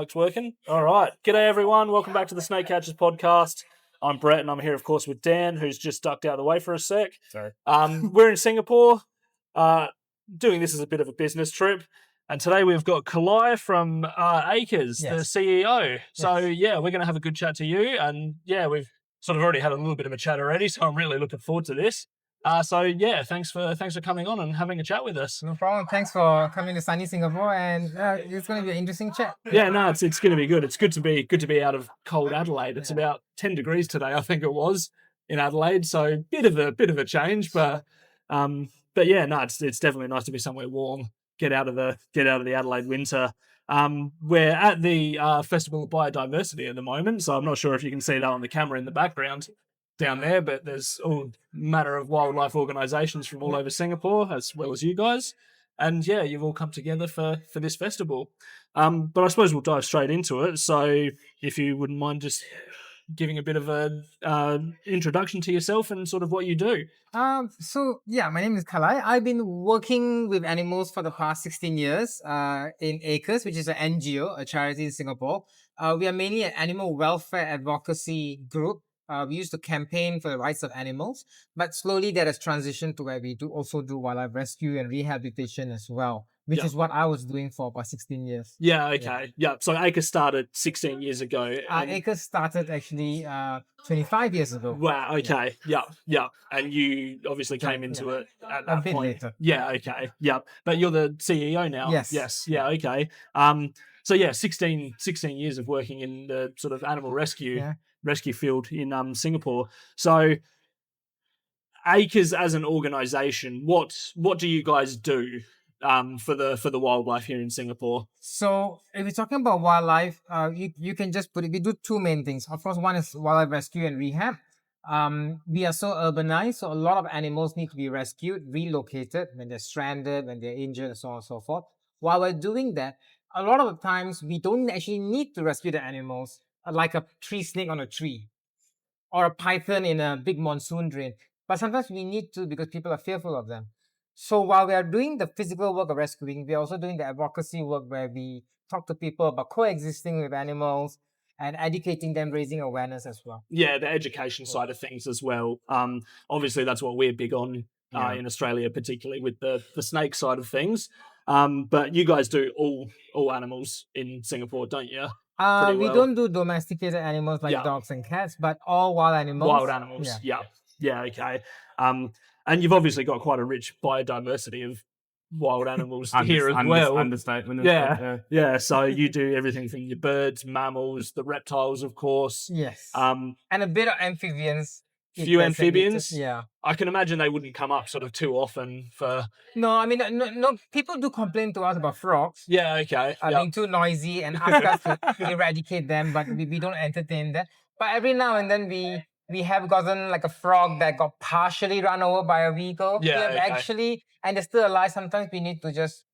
Mic's working. All right. G'day, everyone. Welcome back to the Snake Catchers podcast. I'm Brett, and I'm here, of course, with Dan, who's just ducked out of the way for a sec. Sorry. We're in Singapore, doing this as a bit of a business trip. And today we've got Kalai from Acres, the CEO. So, we're going to have a good chat to you. And, we've sort of already had a little bit of a chat already, so I'm really looking forward to this. Thanks for coming on and having a chat with us. No problem. Thanks for coming to sunny Singapore, and it's going to be an interesting chat. Yeah, no, it's going to be good. It's good to be out of cold Adelaide. It's about 10 degrees today, I think it was, in Adelaide. So bit of a change, but yeah, no, it's definitely nice to be somewhere warm. Get out of the Adelaide winter. We're at the Festival of Biodiversity at the moment, so I'm not sure if you can see that on the camera in the background down there, but there's all manner of wildlife organisations from all over Singapore, as well as you guys. And you've all come together for this festival. But I suppose we'll dive straight into it. So if you wouldn't mind just giving a bit of a introduction to yourself and sort of what you do. My name is Kalai. I've been working with animals for the past 16 years in Acres, which is an NGO, a charity in Singapore. We are mainly an animal welfare advocacy group. We used to campaign for the rights of animals, but slowly that has transitioned to where we also do wildlife rescue and rehabilitation as well, which is what I was doing for about 16 years. Yeah, okay. Yeah. So Acres started 16 years ago. Acres started actually 25 years ago. Wow, okay. Yeah. And you obviously came into it at that a bit point. Later. Yeah, okay. Yeah. But you're the CEO now. Yes. Yeah, okay. 16 years of working in the sort of animal rescue field in Singapore. So Acres as an organisation, what do you guys do for the wildlife here in Singapore? So if we're talking about wildlife, you can just put it. We do two main things. Of course, one is wildlife rescue and rehab. We are so urbanized, so a lot of animals need to be rescued, relocated when they're stranded, when they're injured, and so on and so forth. While we're doing that, a lot of the times we don't actually need to rescue the animals, like a tree snake on a tree or a python in a big monsoon drain. But sometimes we need to because people are fearful of them. So while we are doing the physical work of rescuing, we are also doing the advocacy work where we talk to people about coexisting with animals and educating them, raising awareness as well. Yeah, the education side of things as well. Obviously, that's what we're big on in Australia, particularly with the snake side of things. But you guys do all animals in Singapore, don't you? We don't do domesticated animals like dogs and cats, but all wild animals. Wild animals, yeah, okay. And you've obviously got quite a rich biodiversity of wild animals here as well. Understatement. Yeah. So you do everything from your birds, mammals, the reptiles, of course. Yes. And a bit of amphibians. Few amphibians. Yeah. I can imagine they wouldn't come up sort of too often for. No, I mean, no. People do complain to us about frogs. Yeah. Okay. Being too noisy and ask us to eradicate them, but we don't entertain that. But every now and then we have gotten like a frog that got partially run over by a vehicle. Actually, and they're still alive. Sometimes we need to just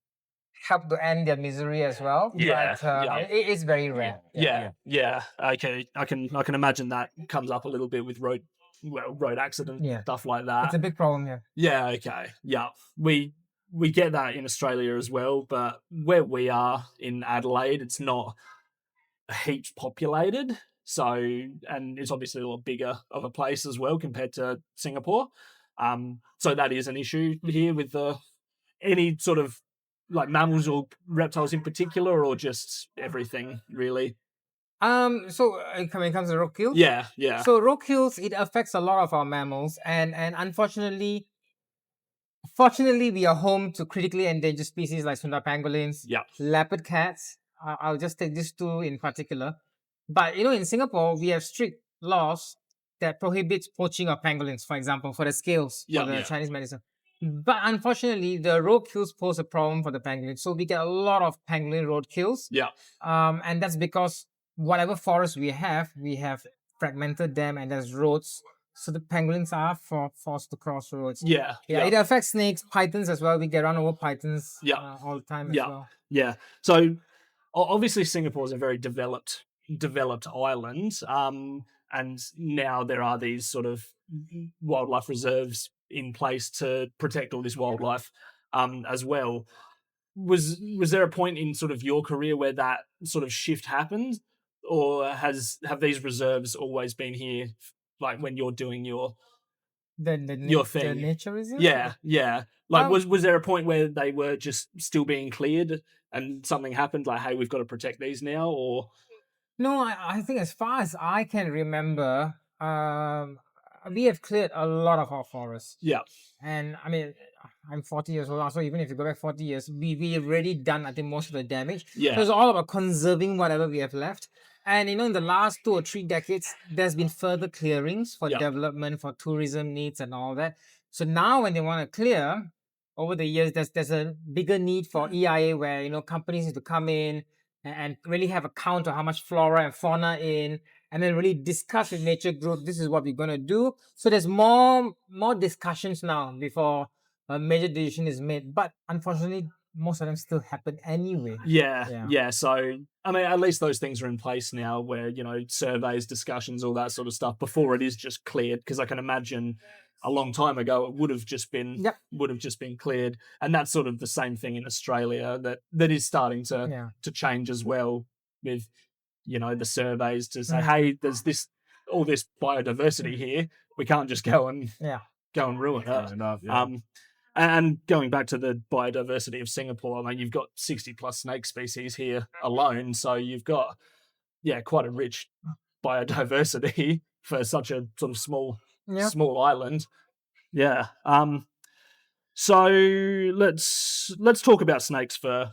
help to end their misery as well. But it is very rare. Yeah. Okay. I can imagine that comes up a little bit with road accident, stuff like that. It's a big problem here. Yeah, okay. Yeah. We get that in Australia as well, but where we are in Adelaide, it's not heaps populated. So, and it's obviously a lot bigger of a place as well compared to Singapore. So that is an issue here with any sort of like mammals or reptiles in particular, or just everything really. So when it comes to roadkills, yeah. So roadkills, it affects a lot of our mammals, and fortunately, we are home to critically endangered species like Sunda pangolins, leopard cats. I'll just take these two in particular. But in Singapore, we have strict laws that prohibits poaching of pangolins, for example, for the scales for the Chinese medicine. But unfortunately, the roadkills pose a problem for the pangolins. So we get a lot of pangolin roadkills. Yeah. And that's because whatever forests we have fragmented them, and there's roads. So the pangolins are forced to cross roads. Yeah. It affects snakes, pythons as well. We get run over pythons all the time as well. Yeah. So obviously Singapore is a very developed island. And now there are these sort of wildlife reserves in place to protect all this wildlife as well. was there a point in sort of your career where that sort of shift happened, or have these reserves always been here, like when you're doing your The thing? nature reserves. Yeah, yeah. Like, Um, was there a point where they were just still being cleared, and something happened, like, hey, we've got to protect these now, or No, I think as far as I can remember, we have cleared a lot of our forests. yeah, And I mean, I'm 40 years old now, so even if you go back 40 years, we've already done, I think, most of the damage. So yeah, it's all about conserving whatever we have left. And in the last 2 or 3 decades, there's been further clearings for yeah, development, for tourism needs, and all that. So now, when they want to clear, over the years, there's a bigger need for EIA, where companies need to come in and really have a count of how much flora and fauna in, and then really discuss with nature group, this is what we're going to do. So there's more discussions now before a major decision is made, but unfortunately most of them still happen anyway. yeah, Yeah. yeah. So, I mean, at least those things are in place now, where surveys, discussions, all that sort of stuff before it is just cleared. Because I can imagine a long time ago it Yep. would have just been cleared, and that's sort of the same thing in Australia that is starting Yeah. to change as well, with the surveys to say, Mm. hey, there's all this biodiversity here, we can't just Yeah. go and ruin Fair it. enough, yeah. And going back to the biodiversity of Singapore, I mean, you've got 60 plus snake species here alone, so you've got quite a rich biodiversity for such a sort of Yeah. small island. Yeah. So let's talk about snakes for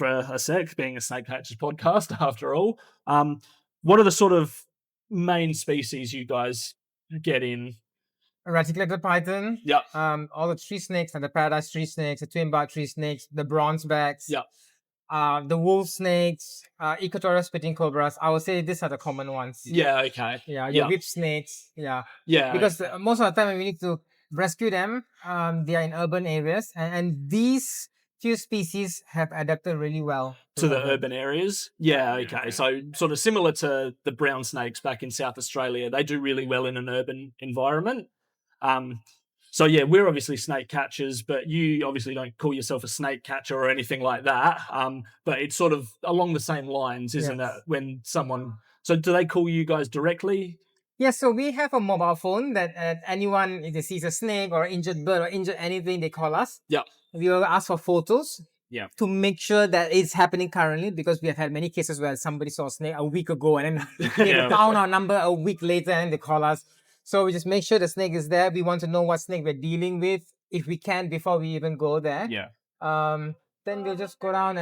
a sec, being a snake catchers podcast after all. What are the sort of main species you guys get in? Reticulated python. Yeah, All the tree snakes, and the paradise tree snakes, the twin bark tree snakes, the bronze backs, yeah, the wolf snakes, equatorial spitting cobras. I would say these are the common ones. yeah. Okay. Yeah, Yeah, your whip snakes. Yeah, yeah. because most of the time when we need to rescue them, they are in urban areas, and these few species have adapted really well To the urban areas. Yeah, okay. So sort of similar to the brown snakes back in South Australia, they do really well in an urban environment. So yeah, we're obviously snake catchers, but you obviously don't call yourself a snake catcher or anything like that. But it's sort of along the same lines, isn't Yes. it? When someone, so do they call you guys directly? Yeah, so we have a mobile phone that anyone, if they sees a snake or injured bird or injured anything, they call us. Yeah, We will ask for photos. Yeah. To make sure that it's happening currently, because we have had many cases where somebody saw a snake a week ago and then they Yeah. found our number a week later and they call us. So we just make sure the snake is there. We want to know what snake we're dealing with, if we can, before we even go there. Yeah. Then we'll just go down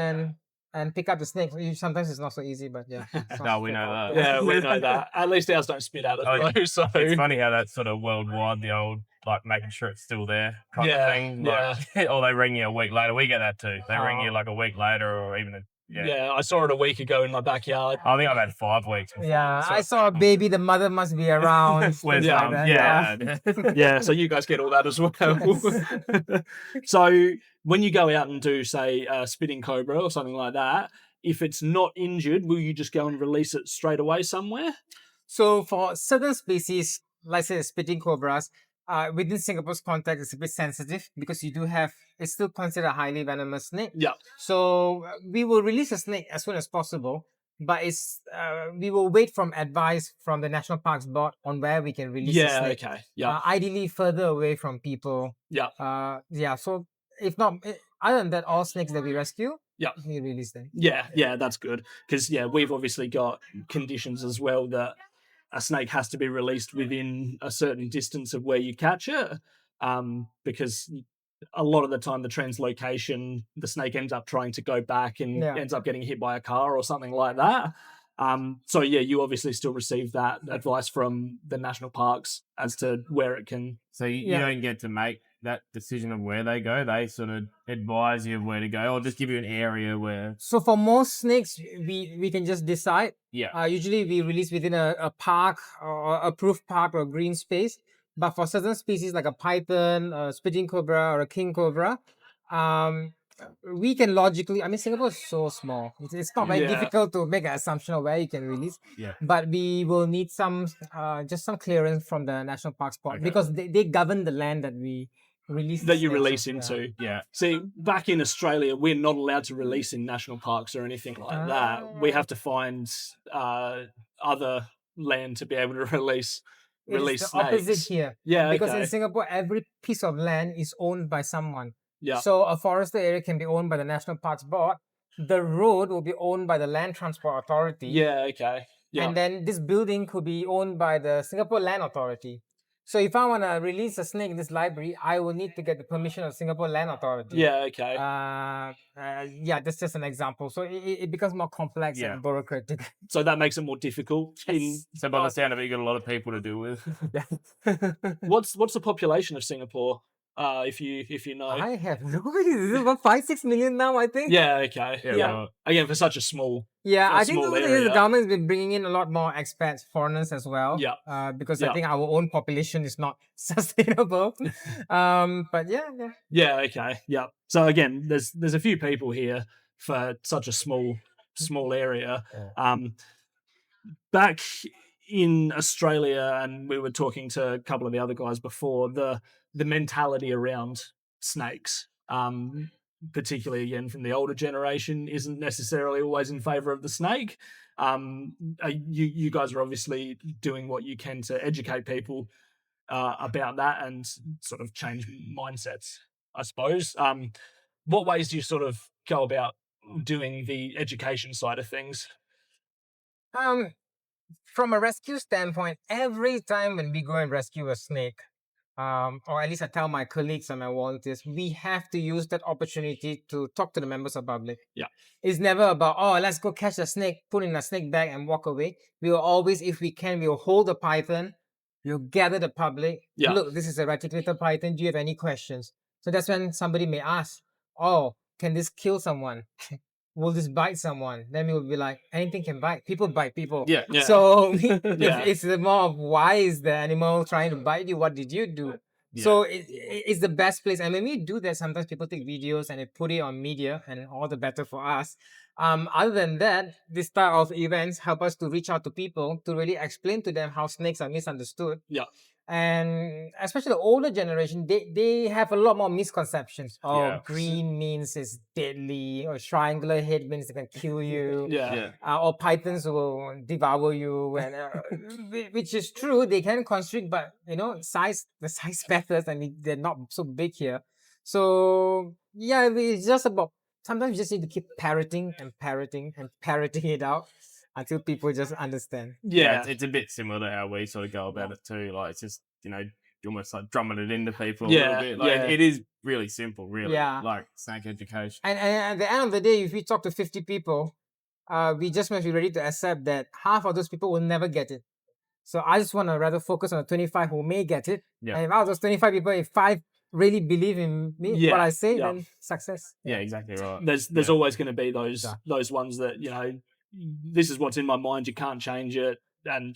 and pick up the snake. Sometimes it's not so easy, but yeah. it's not No, we know that. yeah, we know that. At least ours don't spit out Oh, it though. So It's funny how that's sort of worldwide, the old, like, making sure it's still there kind Yeah, of thing. Like, or they ring you a week later. We get that too. They ring you like a week later or even yeah, I saw it a week ago in my backyard. I think I've had 5 weeks. Before. Yeah, So- I saw a baby. The mother must be around. Where's things like that, yeah. Yeah, so you guys get all that as well. So when you go out and do, say, a spitting cobra or something like that, if it's not injured, will you just go and release it straight away somewhere? So for certain species, like say the spitting cobras, within Singapore's context, it's a bit sensitive because you do have, it's still considered a highly venomous snake. Yeah, So we will release a snake as soon as possible, but we will wait from advice from the National Parks Board on where we can release the yeah, snake. okay, yeah, Ideally further away from people. yeah, Yeah. So if not, other than that, all snakes that we rescue, yeah. we release them. Yeah, that's good. Because, yeah, we've obviously got conditions as well that a snake has to be released within a certain distance of where you catch it. Because a lot of the time, the translocation, the snake ends up trying to go back and Yeah. ends up getting hit by a car or something like that. So, yeah, you obviously still receive that advice from the national parks as to where it can. So you Yeah. don't get to make that decision of where they go. They sort of advise you of where to go or just give you an area where... So for most snakes, we can just decide. Yeah. Usually we release within a park or approved park or green space. But for certain species like a python, a spitting cobra, or a king cobra, we can logically, I mean, Singapore is so small. It's not very Yeah. difficult to make an assumption of where you can release. Yeah. But we will need just some clearance from the National Parks Board Okay. because they govern the land that we release that you snakes release of- yeah. into. Yeah. See, back in Australia, we're not allowed to release in national parks or anything like that. We Ah. have to find other land to be able to release It is the snakes. opposite here. Yeah, Because in okay. Singapore, every piece of land is owned by someone. Yeah, So a forested area can be owned by the National Parks Board. The road will be owned by the Land Transport Authority. yeah, okay. Yeah, And then this building could be owned by the Singapore Land Authority. So if I want to release a snake in this library, I will need to get the permission of Singapore Land Authority. yeah, okay. Yeah, that's just an example. So it becomes more complex Yeah. and bureaucratic. So that makes it more difficult. So by the sound of it, you got a lot of people to deal with. What's the population of Singapore? If you know. I have no idea. This is about 5-6 million now, I think. Yeah, okay. Yeah, Yeah. right. Again, for such a small. Yeah, For a I think small over the years, the area. government's been bringing in a lot more expats, foreigners as well. Yeah. Because Yeah. I think our own population is not sustainable. But yeah. Yeah, okay. Yeah. So again, there's a few people here for such a small area. Back in Australia, and we were talking to a couple of the other guys before, the mentality around snakes, particularly again from the older generation, isn't necessarily always in favor of the snake. You guys are obviously doing what you can to educate people about that and sort of change mindsets, I suppose. What ways do you sort of go about doing the education side of things? From a rescue standpoint, every time when we go and rescue a snake, or at least I tell my colleagues and my volunteers, we have to use that opportunity to talk to the members of the public. Yeah. It's never about, oh, let's go catch a snake, put in a snake bag and walk away. We will always, if we can, we will hold the python, we'll gather the public. Yeah. Look, this is a reticulated python. Do you have any questions? So that's when somebody may ask, oh, can this kill someone? Will this bite someone? Then we will be like, anything can bite. People bite people. Yeah. Yeah. So Yeah. it's more of why is the animal trying to bite you? What did you do? Yeah. So it's the best place. And when we do that, sometimes people take videos and they put it on media, and all the better for us. Other than that, this type of events help us to reach out to people to really explain to them how snakes are misunderstood. Yeah. And especially the older generation, they have a lot more misconceptions. Oh, Yeah. green means it's deadly, or triangular head means it can kill you. Yeah. Or pythons will devour you, and which is true. They can constrict, but the size matters, and they're not so big here. So yeah, it's just about sometimes you just need to keep parroting it out until people just understand. Yeah. It's a bit similar to how we sort of go about it too. Like it's just you're almost like drumming it into people a Yeah, little bit. Like yeah. it is really simple, really. Yeah. Like snake education. And at the end of the day, if we talk to 50 people, we just must be ready to accept that half of those people will never get it. So I just want to rather focus on the 25 who may get it. Yeah. And if out of those 25 people, if 5 really believe in me, Yeah, what I say, yeah. then success. Yeah, exactly right. There's Yeah. always going to be those Yeah. ones that this is what's in my mind. You can't change it, and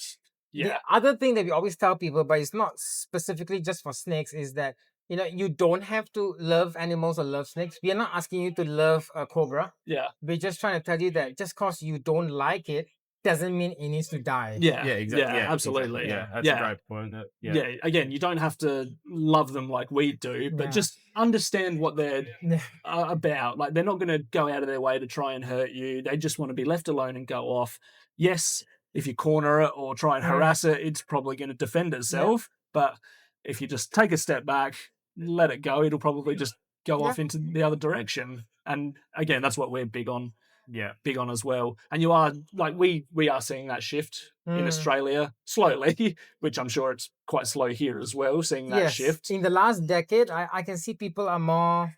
yeah, The other thing that we always tell people, but it's not specifically just for snakes, is that you don't have to love animals or love snakes. We are not asking you to love a cobra. yeah, We're just trying to tell you that just because you don't like it doesn't mean it needs to die. yeah, Yeah, exactly. yeah, Yeah, absolutely. exactly. Yeah, that's yeah. a great point. Yeah. Yeah, again, you don't have to love them like we do, but Yeah. just understand what they're Yeah. about. Like, they're not going to go out of their way to try and hurt you. They just want to be left alone and go off. Yes, if you corner it or try and harass it, it's probably going to defend itself. But if you just take a step back, let it go, it'll probably just go Yeah. off into the other direction. And again, that's what we're big on Yeah. as well. And you are like we are seeing that shift in Mm. Australia slowly, which I'm sure it's quite slow here as well, seeing that Yes. shift. In the last decade, I can see people are more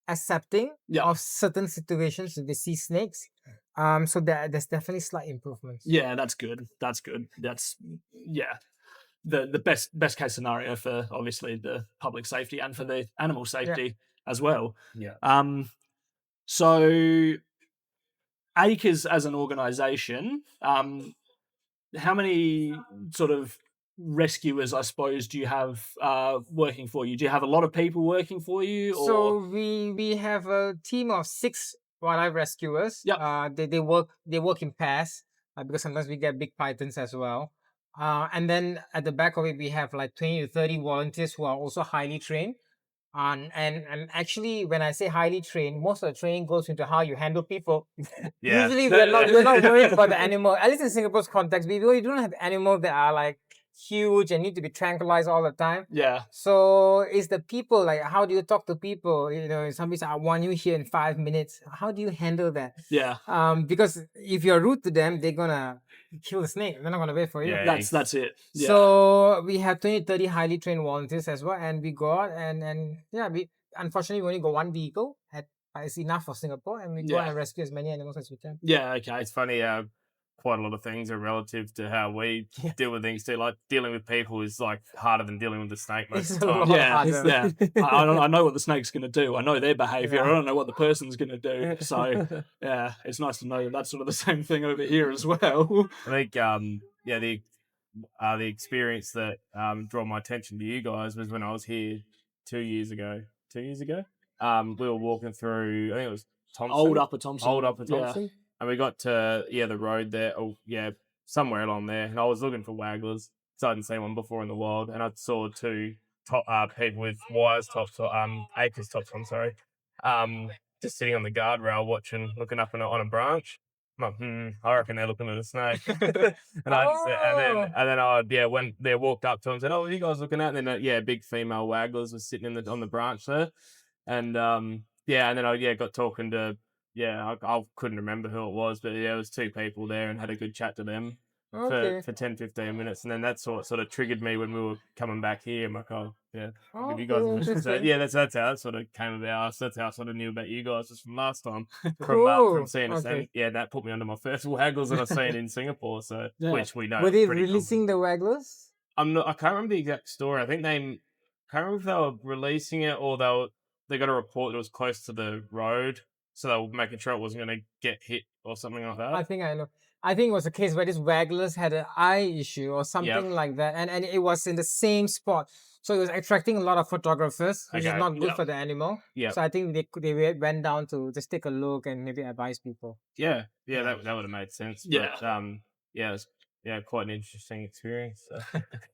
accepting Yeah. of certain situations if they see snakes. So there's definitely slight improvements. Yeah, that's good. That's good. That's the best case scenario for obviously the public safety and for the animal safety as well. Yeah. So Acres as an organization, how many sort of rescuers, I suppose, do you have working for you? Do you have a lot of people working for you? Or So we have a team of 6 wildlife rescuers. Yep. They work in pairs because sometimes we get big pythons as well. And then at the back of it, we have like 20 to 30 volunteers who are also highly trained. And actually, when I say highly trained, most of the training goes into how you handle people. Yeah. Usually, we're not worried about the animal. At least in Singapore's context, we really don't have animals that are like huge and need to be tranquilized all the time. Yeah. So it's the people, like, how do you talk to people? Somebody says, I want you here in 5 minutes. How do you handle that? Yeah. Because if you're rude to them, they're gonna kill the snake. They're not gonna wait for you. Yeah. That's it. Yeah. So we have 20, 30 highly trained volunteers as well, and we go out and yeah, we unfortunately we only got one vehicle. It's enough for Singapore, and we go Yeah. and rescue as many animals as we can. Yeah. Okay. It's funny. Quite a lot of things are relative to how we Yeah. deal with things too. Like dealing with people is like harder than dealing with the snake most of It's the a time. lot Yeah, harder. yeah. I know what the snake's going to do. I know their behavior. Yeah. I don't know what the person's going to do. So, yeah, it's nice to know that that's sort of the same thing over here as well. I think the experience that drew my attention to you guys was when I was here 2 years ago. 2 years ago, we were walking through. I think it was Thompson. Old Upper Thompson. Old Upper Yeah. Thompson. And we got to the road there. Oh yeah, somewhere along there. And I was looking for wagglers because I hadn't seen one before in the wild. And I saw two people with wires tops, acres tops. I'm sorry. Just sitting on the guardrail, looking up on a branch. I'm like, I reckon they're looking at a snake. and I when they walked up to them and said, "Oh, what are you guys looking at?" And then big female wagglers was sitting on the branch there, and and then I got talking to I couldn't remember who it was, but it was two people there and had a good chat to them Okay. for 10, 15 minutes, and then that sort of triggered me when we were coming back here. I'm like, oh yeah. If you guys, Interesting. that's how it sort of came about. That's how I sort of knew about you guys just from last time, Cool. from seeing us. Okay. And that put me onto my first waggles that I've seen in Singapore. So Yeah. which we know. Were they pretty releasing the wagglers? I can't remember the exact story. I think can't remember if they were releasing it or they got a report that it was close to the road, so they were making sure it wasn't going to get hit or something like that. I think I know. I think it was a case where these wagglers had an eye issue or something like that, and it was in the same spot, so it was attracting a lot of photographers, which is Okay. not good Yep. for the animal. Yep. So I think they went down to just take a look and maybe advise people. Yeah, that would have made sense. Yeah. But, it was quite an interesting experience. So.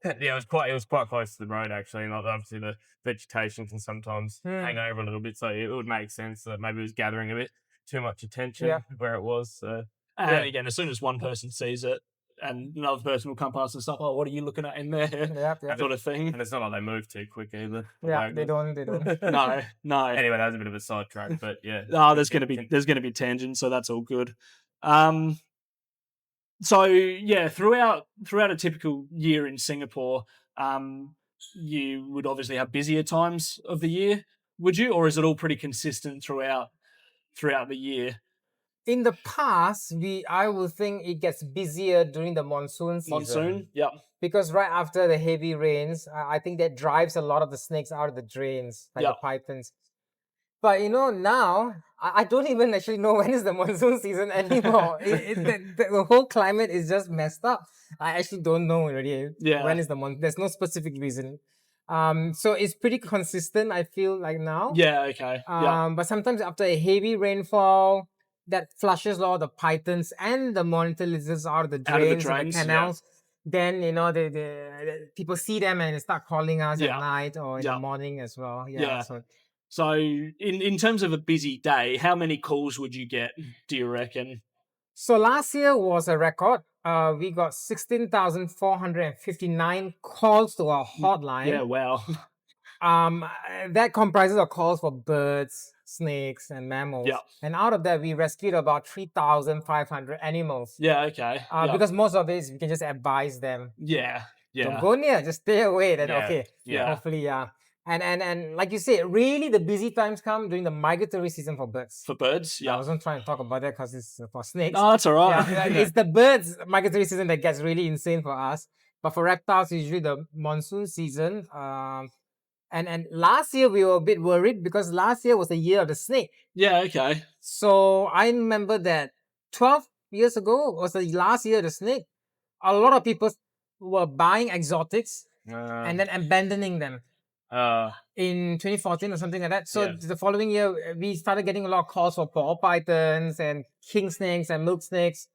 It was quite close to the road actually, and obviously the vegetation can sometimes hang over a little bit, so it would make sense that maybe it was gathering a bit too much attention where it was. So. And again, as soon as one person sees it, and another person will come past and stop, oh, what are you looking at in there? Yep. Sort of thing. And it's not like they move too quick either. Yeah, they don't. No. Anyway, that was a bit of a sidetrack, but yeah. Oh, there's gonna be tangents, so that's all good. So yeah, throughout a typical year in Singapore, you would obviously have busier times of the year, would you, or is it all pretty consistent throughout the year? In the past, I would think it gets busier during the monsoon season. Monsoon, yep. Because right after the heavy rains, I think that drives a lot of the snakes out of the drains, like the pythons. But now I don't even actually know when is the monsoon season anymore. The whole climate is just messed up. I actually don't know already when is the monsoon. There's no specific reason. So it's pretty consistent, I feel like now. Yeah, okay. But sometimes after a heavy rainfall, that flushes a lot of the pythons and the monitor lizards out of the drains and the canals. Then the people see them and they start calling us at night or in the morning as well. So in terms of a busy day, how many calls would you get, do you reckon? So last year was a record. We got 16,459 calls to our hotline. Yeah, wow. That comprises of calls for birds, snakes, and mammals. Yeah. And out of that, we rescued about 3,500 animals. Yeah, okay. Because most of it, we can just advise them. Yeah. Don't go near, just stay away. Then okay. Yeah. Hopefully, And like you said, really the busy times come during the migratory season for birds. For birds, yeah. I wasn't trying to talk about that because it's for snakes. Oh, that's all right. It's the birds migratory season that gets really insane for us. But for reptiles, it's usually the monsoon season. And last year we were a bit worried because last year was the year of the snake. Yeah, okay. So I remember that 12 years ago was the last year of the snake. A lot of people were buying exotics and then abandoning them. In 2014 or something like that. So the following year, we started getting a lot of calls for ball pythons and king snakes and milk snakes.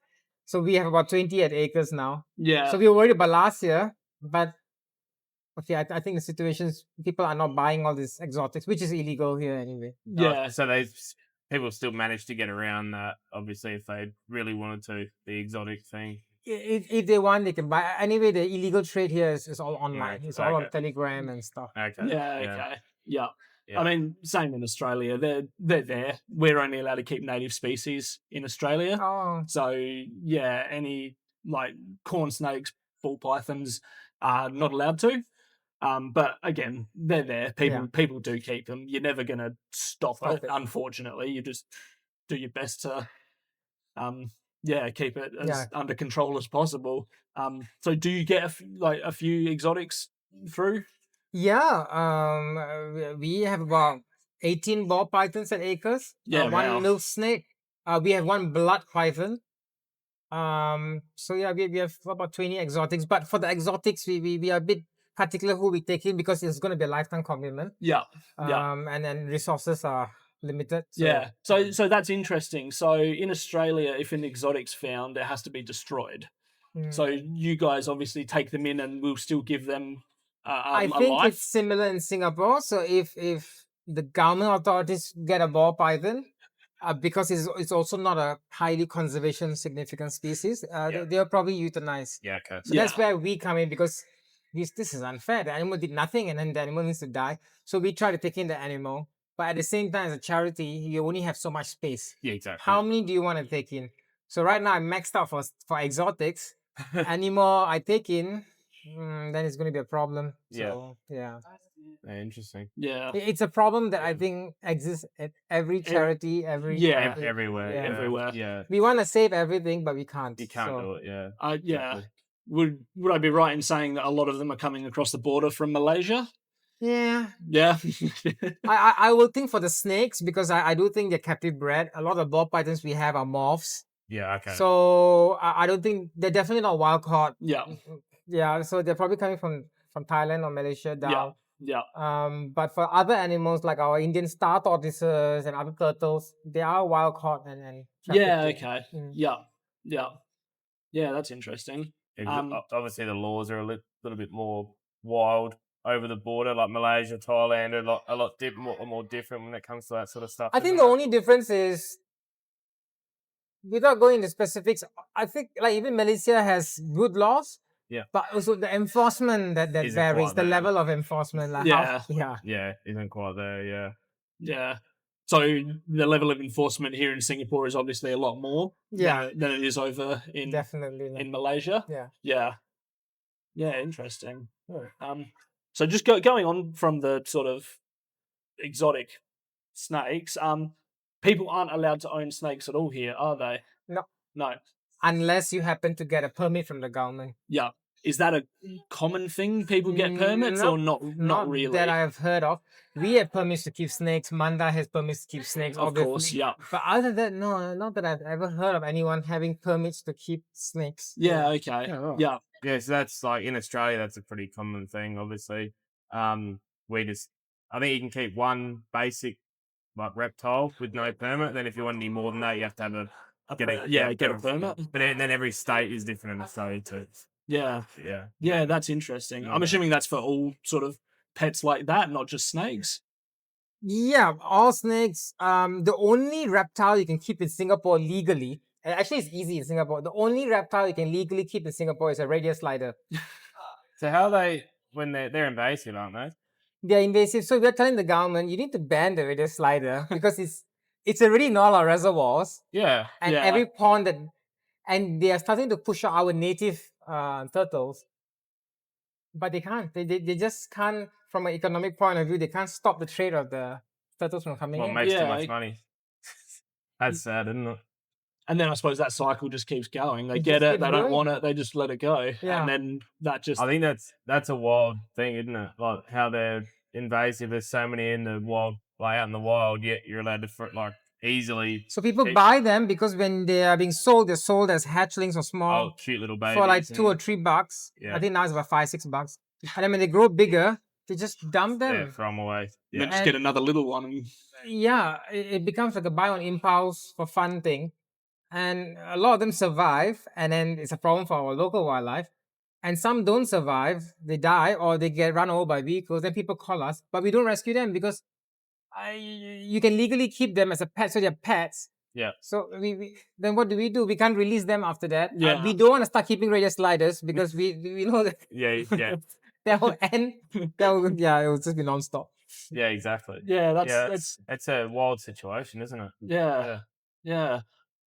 So we have about 28 acres now. Yeah. So we were worried about last year, but Okay, I think the situations people are not buying all these exotics, which is illegal here anyway. Yeah, So people still managed to get around that. Obviously, if they really wanted to, the exotic thing. If they want, they can buy. Anyway, the illegal trade here is all online. Okay, It's all on okay. Telegram and stuff. Okay. yeah, Yeah. okay, yeah. Yeah. I mean, same in Australia. They're there. We're only allowed to keep native species in Australia. Oh, So yeah, any like corn snakes, ball pythons are not allowed to. But again, they're there. People do keep them. You're never gonna stop Stop it. it. Unfortunately, you just do your best to um keep it Yeah. as under control as possible. So do you get a few exotics through? Yeah, we have about 18 ball pythons at acres. Yeah, One wow. milk snake. We have one blood python. So yeah, we have about 20 exotics. But for the exotics, we are a bit particular who we take in because it's going to be a lifetime commitment. Yeah, yeah. And then resources are limited. So, Yeah. So that's interesting. So in Australia, if an exotic's found, it has to be destroyed. mm. So you guys obviously take them in, and we'll still give them I a think life. it's similar in Singapore. So if the government authorities get a ball python, because it's also not a highly conservation significant species, they'll probably euthanize. Yeah. Okay. So that's where we come in because this is unfair. The animal did nothing and then the animal needs to die. So we try to take in the animal, but at the same time, as a charity, you only have so much space. Yeah. Exactly. How many do you want to take in? So right now I'm maxed out for exotics. Any more I take in, then it's going to be a problem. So yeah. Yeah, interesting. Yeah. It's a problem that I think exists at every charity, Yeah. Everywhere. Yeah. Everywhere. Yeah. We want to save everything, but we can't. You can't So, do it. Yeah. Yeah. Exactly. Would I be right in saying that a lot of them are coming across the border from Malaysia? yeah. Yeah. I will think for the snakes because I do think they're captive bred. A lot of ball pythons we have are morphs. Yeah. Okay. So I don't think they're definitely not wild caught. Yeah. Yeah. So they're probably coming from Thailand or Malaysia down. Yeah. But for other animals like our Indian star tortoises and other turtles, they are wild caught and Yeah. trafficked. Okay. Mm. Yeah. That's interesting. Yeah, 'cause obviously, the laws are a little bit more wild over the border, like Malaysia, Thailand, are a lot more different when it comes to that sort of stuff. I think isn't the it? only difference is, without going into specifics, I think like even Malaysia has good laws. Yeah. But also the enforcement that Isn't varies, quite the there. level of enforcement. Like Yeah, isn't quite there. Yeah. Yeah. So the level of enforcement here in Singapore is obviously a lot more than it is over in definitely. in Malaysia. Yeah. Yeah, interesting. So just going on from the sort of exotic snakes, people aren't allowed to own snakes at all here, are they? No. Unless you happen to get a permit from the government. Yeah. Is that a common thing? People get permits or not really? That I have heard of. We have permits to keep snakes. Manda has permits to keep snakes. Of obviously. course, yeah. But other than that, no, not that I've ever heard of anyone having permits to keep snakes. Yeah, okay. Yeah. Yeah, so that's like in Australia, that's a pretty common thing, obviously. I think you can keep one basic like reptile with no permit. Then if you want any more than that, you have to have get a permit. But then every state is different in Australia too. Yeah. Yeah. Yeah, that's interesting. I'm assuming that's for all sort of pets like that, not just snakes. Yeah, all snakes. The only reptile you can keep in Singapore legally, and actually it's easy in Singapore. The only reptile you can legally keep in Singapore is a radius slider. So how are they when they're invasive, aren't they? They're invasive. So we're telling the government you need to ban the radius slider because it's already in all our reservoirs. Yeah. And every pond and they are starting to push out our native turtles. But they can't. They just can't, from an economic point of view, they can't stop the trade of the turtles from coming Well, in. it makes too much money. That's sad, isn't it? And then I suppose that cycle just keeps going. They It get just it, keeps they don't going. want it, they just let it go. Yeah. And then that just... I think that's a wild thing, isn't it? Like how they're invasive. There's so many in the wild, like out in the wild, yet you're allowed to easily. So people buy them because when they are being sold, they're sold as hatchlings or small cute little babies for like $2 or $3. Yeah. I think now it's about $5-6. And then when they grow bigger, they just dump them. Yeah, throw them away. Then Yeah. just get another little one. And... Yeah, it becomes like a buy on impulse for fun thing. And a lot of them survive, and then it's a problem for our local wildlife. and some don't survive, they die or they get run over by vehicles, then people call us, but we don't rescue them because you can legally keep them as a pet, so they're pets. Yeah. So we then what do? We can't release them after that. Yeah. We don't want to start keeping radio sliders because we know that Yeah. that will end. It will just be non-stop. Yeah, exactly. Yeah, Yeah, that's it's a wild situation, isn't it? yeah.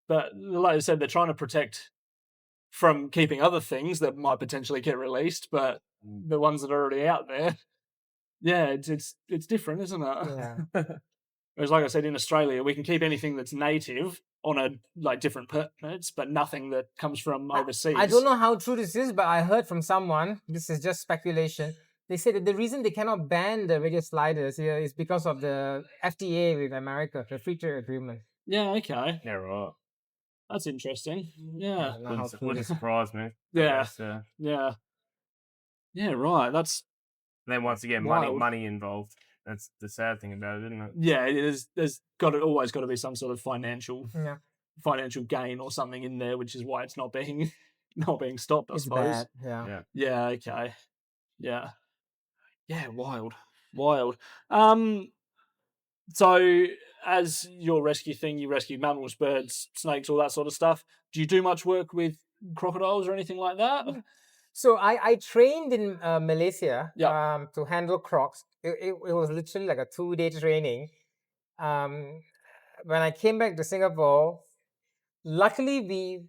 But like I said, they're trying to protect from keeping other things that might potentially get released, but the ones that are already out there, yeah, it's different, isn't it? Yeah. Whereas, like I said, in Australia, we can keep anything that's native on a different permits, but nothing that comes from overseas. I don't know how true this is, but I heard from someone, this is just speculation. They said that the reason they cannot ban the radio sliders here is because of the FTA with America, the free trade agreement. Yeah, okay. Yeah, right. That's interesting. Yeah. Wouldn't surprise me. Yeah. Guess, Yeah, right. That's then once again, wild. money involved. That's the sad thing about it, isn't it? Yeah, there's always got to be some sort of financial gain or something in there, which is why it's not being stopped, I suppose. Bad. Yeah, okay. Yeah. Yeah, wild. So as your rescue thing, you rescue mammals, birds, snakes, all that sort of stuff. Do you do much work with crocodiles or anything like that? So I trained in Malaysia Yeah. to handle crocs. It was literally like a 2-day training. When I came back to Singapore, luckily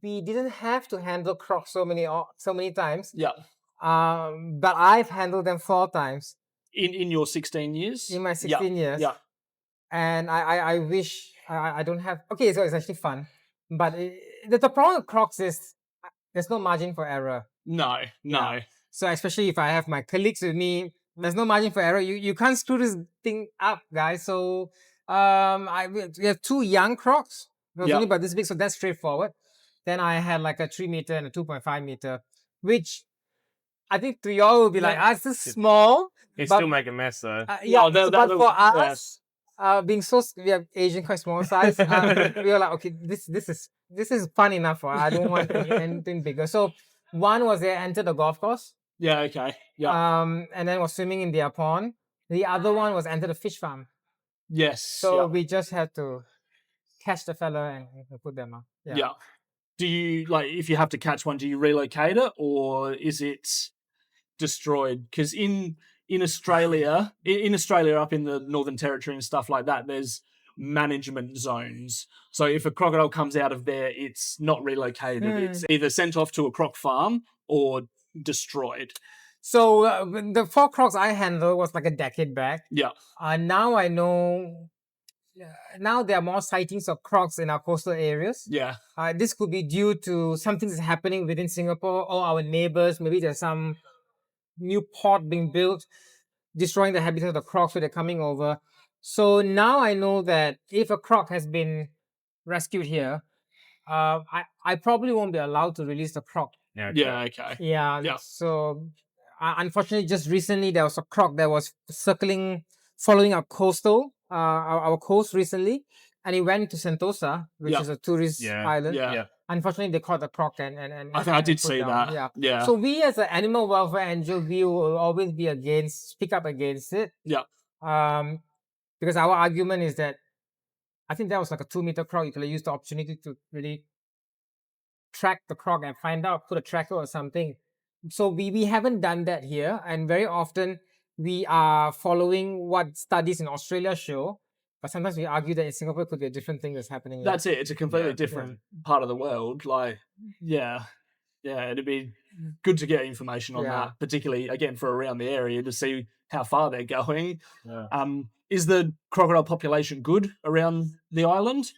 we didn't have to handle crocs so many times. Yeah. But I've handled them 4 times In your 16 years? in my 16 years. Yeah. And I wish I don't have. Okay, so it's actually fun, but the problem with crocs is there's no margin for error. No. Yeah. So especially if I have my colleagues with me, there's no margin for error. You can't screw this thing up, guys. So we have 2 young crocs. It was only about this big, so that's straightforward. Then I had like a 3 meter and a 2.5 meter, which I think to y'all will be like, this is small. You still make a mess though. But for us, being we have Asian quite small size. We were like, okay, this is fun enough for us. I don't want anything bigger. So one was they entered the golf course. Yeah, okay. Yeah. And then was swimming in their pond. The other one was entered a fish farm. Yes. So we just had to catch the fella and put them up. Yeah. Do you if you have to catch one, do you relocate it or is it destroyed? Because in Australia, up in the Northern Territory and stuff like that, there's management zones. So if a crocodile comes out of there, it's not relocated. It's either sent off to a croc farm or destroyed. So the 4 crocs I handled was like a decade back. Yeah. Now I know. Now there are more sightings of crocs in our coastal areas. Yeah. This could be due to something that's happening within Singapore or our neighbors. Maybe there's some new port being built, destroying the habitat of the crocs, so they're coming over. So now I know that if a croc has been rescued here, I probably won't be allowed to release the croc. Yeah, okay. Yeah. So unfortunately, just recently there was a croc that was following our our coast recently, and he went to Sentosa, which is a tourist island. Yeah. Unfortunately, they caught the croc and I think I did see that. Yeah. So we as an animal welfare NGO, we will always speak up against it. Yeah. Because our argument is that I think that was like a 2-meter croc. You could have used the opportunity to really track the croc and find out, put a tracker or something. So we haven't done that here, and very often we are following what studies in Australia show, but sometimes we argue that in Singapore it could be a different thing that's happening. That's it. It's a completely different part of the world. It'd be good to get information on that, particularly again for around the area to see how far they're going. Yeah. Is the crocodile population good around the island?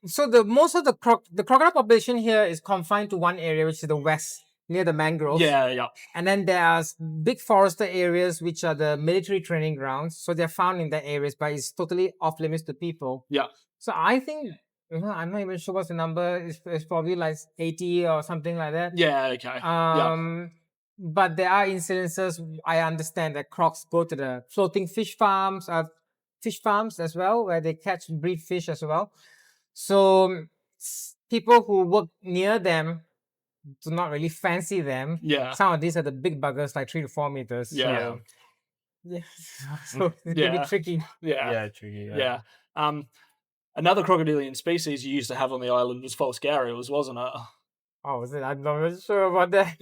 So most of the crocodile population here is confined to one area, which is the west, near the mangroves. Yeah. And then there's big forested areas, which are the military training grounds. So they're found in that areas, but it's totally off limits to people. Yeah. So I think, I'm not even sure what's the number. It's probably like 80 or something like that. Yeah, okay. But there are incidences, I understand, that crocs go to the floating fish farms as well, where they catch and breed fish as well. So people who work near them do not really fancy them. Yeah. Some of these are the big buggers, like 3 to 4 meters. Yeah. So, yeah. So it can be Yeah. tricky. Yeah. Yeah, tricky. Yeah. Another crocodilian species you used to have on the island was false gharials, wasn't it? Oh, was it? I'm not really sure about that.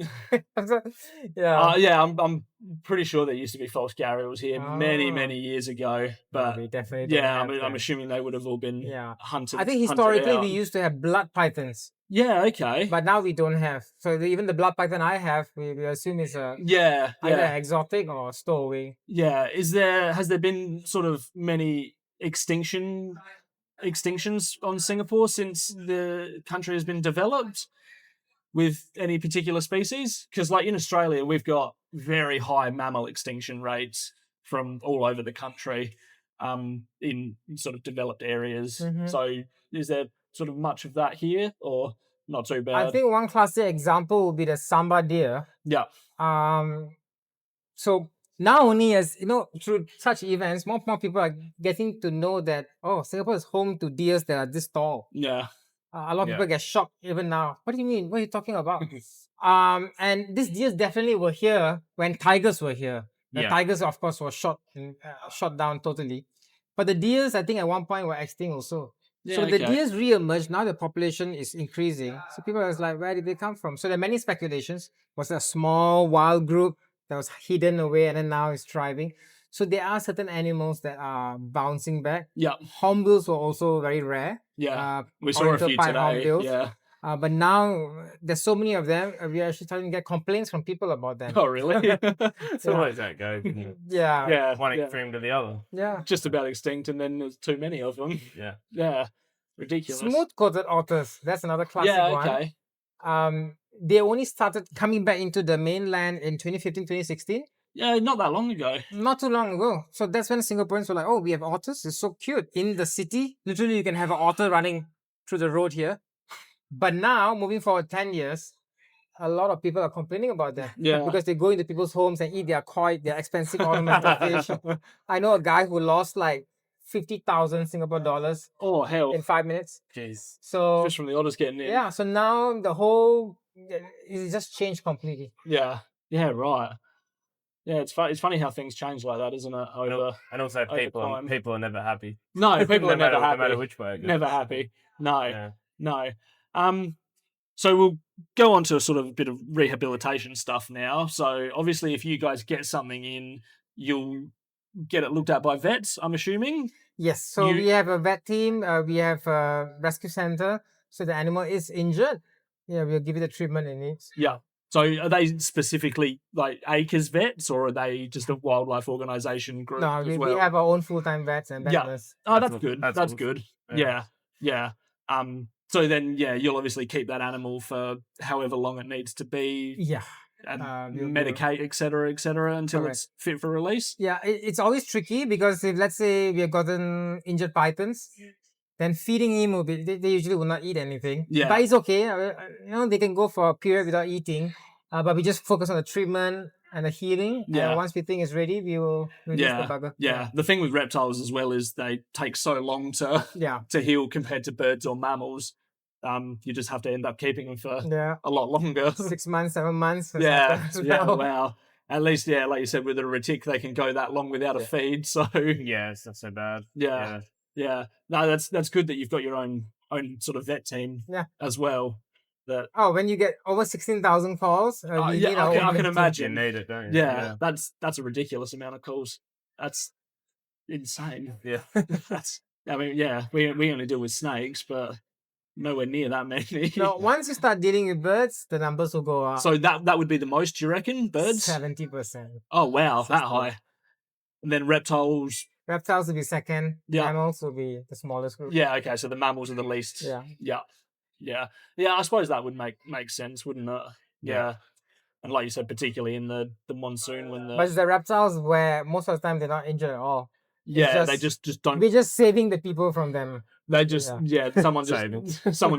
Yeah. Yeah, I'm pretty sure there used to be false gharials here many, Oh. many years ago. No, But we definitely don't yeah, have I'm that. assuming they would have all been Yeah. hunted. I think hunted historically out. we used to have blood pythons, Yeah, okay. but now we don't have. So even the blood python I have, we assume is a Yeah, either yeah, exotic or stowaway. yeah. Has there been sort of many extinctions on Singapore since the country has been developed with any particular species? Because like in Australia, we've got very high mammal extinction rates from all over the country, in sort of developed areas. Mhm. So is there sort of much of that here, or not too I bad? think one classic example would be the samba deer. Yeah, So now only as you know, through such events, more people are getting to know that Singapore is home to deers that are this tall. yeah, A lot of Yeah. people get shocked even now. What do you mean? What are you talking about? And these deers definitely were here when tigers were here. The Yeah. tigers, of course, were shot down totally. But the deers, I think, at one point were extinct also. yeah. So the okay. deers re-emerged. Now the population is increasing. So people are like, where did they come from? So there are many speculations. Was it a small wild group that was hidden away and then now is thriving? So there are certain animals that are bouncing back. Yeah, Hornbills were also very rare. yeah. We saw a Oriental few pied today. hornbills. Yeah. But now there's so many of them. We're actually starting to get complaints from people about them. Oh, really? It's always that goes. Yeah. yeah, One yeah. extreme to the other. Yeah. Just about extinct, and then there's too many of them. Yeah. Yeah, ridiculous. Smooth-coated otters. That's another classic yeah, one. okay. They only started coming back into the mainland in 2015, 2016. Yeah, not that long ago. Not too long ago. So that's when Singaporeans were like, oh, we have otters. It's so cute. In the city, literally you can have an otter running through the road here. But now, moving forward 10 years, a lot of people are complaining about that. Yeah. Because they go into people's homes and eat their koi, their expensive ornamental fish. I know a guy who lost like 50,000 Singapore dollars Oh, hell. in 5 minutes. Jeez. So, Just from the otters getting in. yeah, so now the whole, it just changed completely. Yeah. Yeah, right. Yeah, it's funny how things change like that, isn't it? Over And also over time. people are never happy. No, people are never happy. No matter which way it goes. Never happy. No. Yeah. No. So we'll go on to sort of a bit of rehabilitation stuff now. So obviously if you guys get something in, you'll get it looked at by vets, I'm assuming. Yes, so You- we have a vet team, we have a rescue center. So the animal is injured. Yeah, we'll give it the treatment it needs. Yeah. So are they specifically like ACRES vets, or are they just a wildlife organisation group No, as we well? have our own full-time vets and vet Yeah. nurse. Oh, that's That's good. that's That's awesome. good. Yeah. Yeah. So then, yeah, you'll obviously keep that animal for however long it needs to be, Yeah. and we'll do- medicate, etc., until Correct. it's fit for release. Yeah, it's always tricky because if let's say we have gotten injured pythons, then feeding him will be, they usually will not eat anything. Yeah. But it's okay. They can go for a period without eating. But we just focus on the treatment and the healing. Yeah. And once we think it's ready, we will release the bugger. Yeah. The thing with reptiles as well is they take so long to Yeah. heal compared to birds or mammals. You just have to end up keeping them for Yeah. a lot longer. 6 months, 7 months. or Yeah, something. yeah, wow. At least, yeah, like you said, with a retic, they can go that long without a feed. So, Yeah, it's not so bad. yeah. No, that's good that you've got your own sort of vet team, Yeah. as well. That Oh, when you get over 16,000 calls, we yeah, need our I own can vet team. You imagine. need it, don't you? Yeah, that's a ridiculous amount of calls. That's insane. Yeah. That's, I mean, yeah, we only deal with snakes, but nowhere near that many. No, once you start dealing with birds, the numbers will go up. So that would be the most, you reckon? Birds? 70%. Oh wow, that That's high. And then reptiles. Reptiles will be second. Yeah. Mammals will be the smallest group. Yeah, okay, so the mammals are the least. Yeah. Yeah. I suppose that would make sense, wouldn't it? Yeah. And like you said, particularly in the monsoon when But it's the reptiles where most of the time they're not injured at all. they just don't. We're just saving the people from them. They just someone Saving.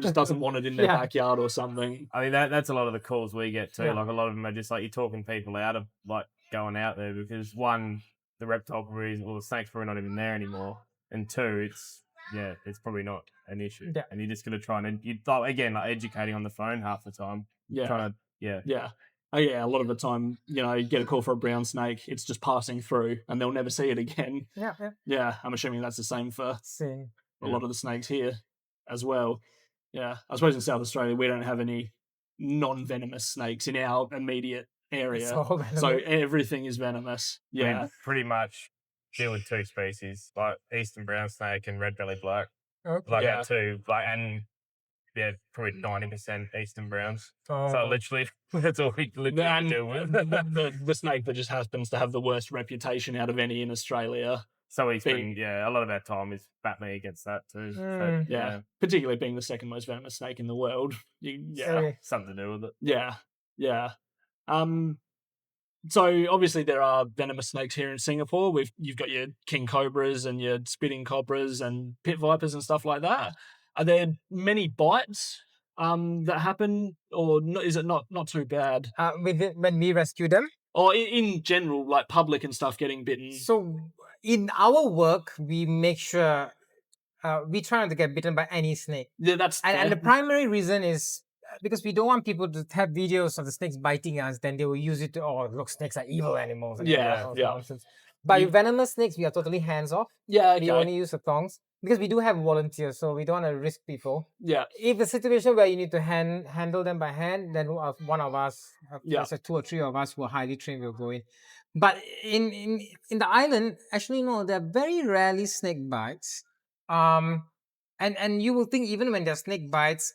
just doesn't want it in their Yeah. backyard or something. I mean, that's a lot of the calls we get too. Yeah. Like, a lot of them are just like, you're talking people out of like going out there because one, the reptile probably, the snake's probably not even there anymore, and two, it's yeah, it's probably not an issue. Yeah. And you're just gonna try and again, like educating on the phone half the time. Yeah. Trying to Yeah. Oh, yeah. A lot of the time, you get a call for a brown snake, it's just passing through and they'll never see it again. Yeah. Yeah. I'm assuming that's the same for Same. a lot of the snakes here as well. Yeah. I suppose in South Australia, we don't have any non-venomous snakes in our immediate area. It's all So venomous. everything is venomous. I Yeah. mean, pretty much deal with two species, like eastern brown snake and red belly black. Okay. Like Yeah. that too. Like and probably 90% eastern browns. Oh. So literally, that's all we literally And deal with. the snake that just happens to have the worst reputation out of any in Australia. So we spend a lot of our time is battling against that too. So, Yeah. Particularly being the second most venomous snake in the world. something to do with it. Yeah. Yeah. So obviously there are venomous snakes here in Singapore. You've got your king cobras and your spitting cobras and pit vipers and stuff like that. Are there many bites that happen, or is it not too bad? When we rescue them. Or in general, like public and stuff getting bitten. So in our work, we make sure we try not to get bitten by any snake. Yeah, that's And the primary reason is because we don't want people to have videos of the snakes biting us, then they will use it to, look, snakes are evil animals. And all that nonsense. But with venomous snakes, we are totally hands off. Yeah, We only use the thongs because we do have volunteers, so we don't want to risk people. Yeah. If the situation where you need to handle them by hand, then one of us, so 2 or 3 of us who are highly trained will go in. But in the island, actually, no, there are very rarely snake bites. And you will think even when there are snake bites,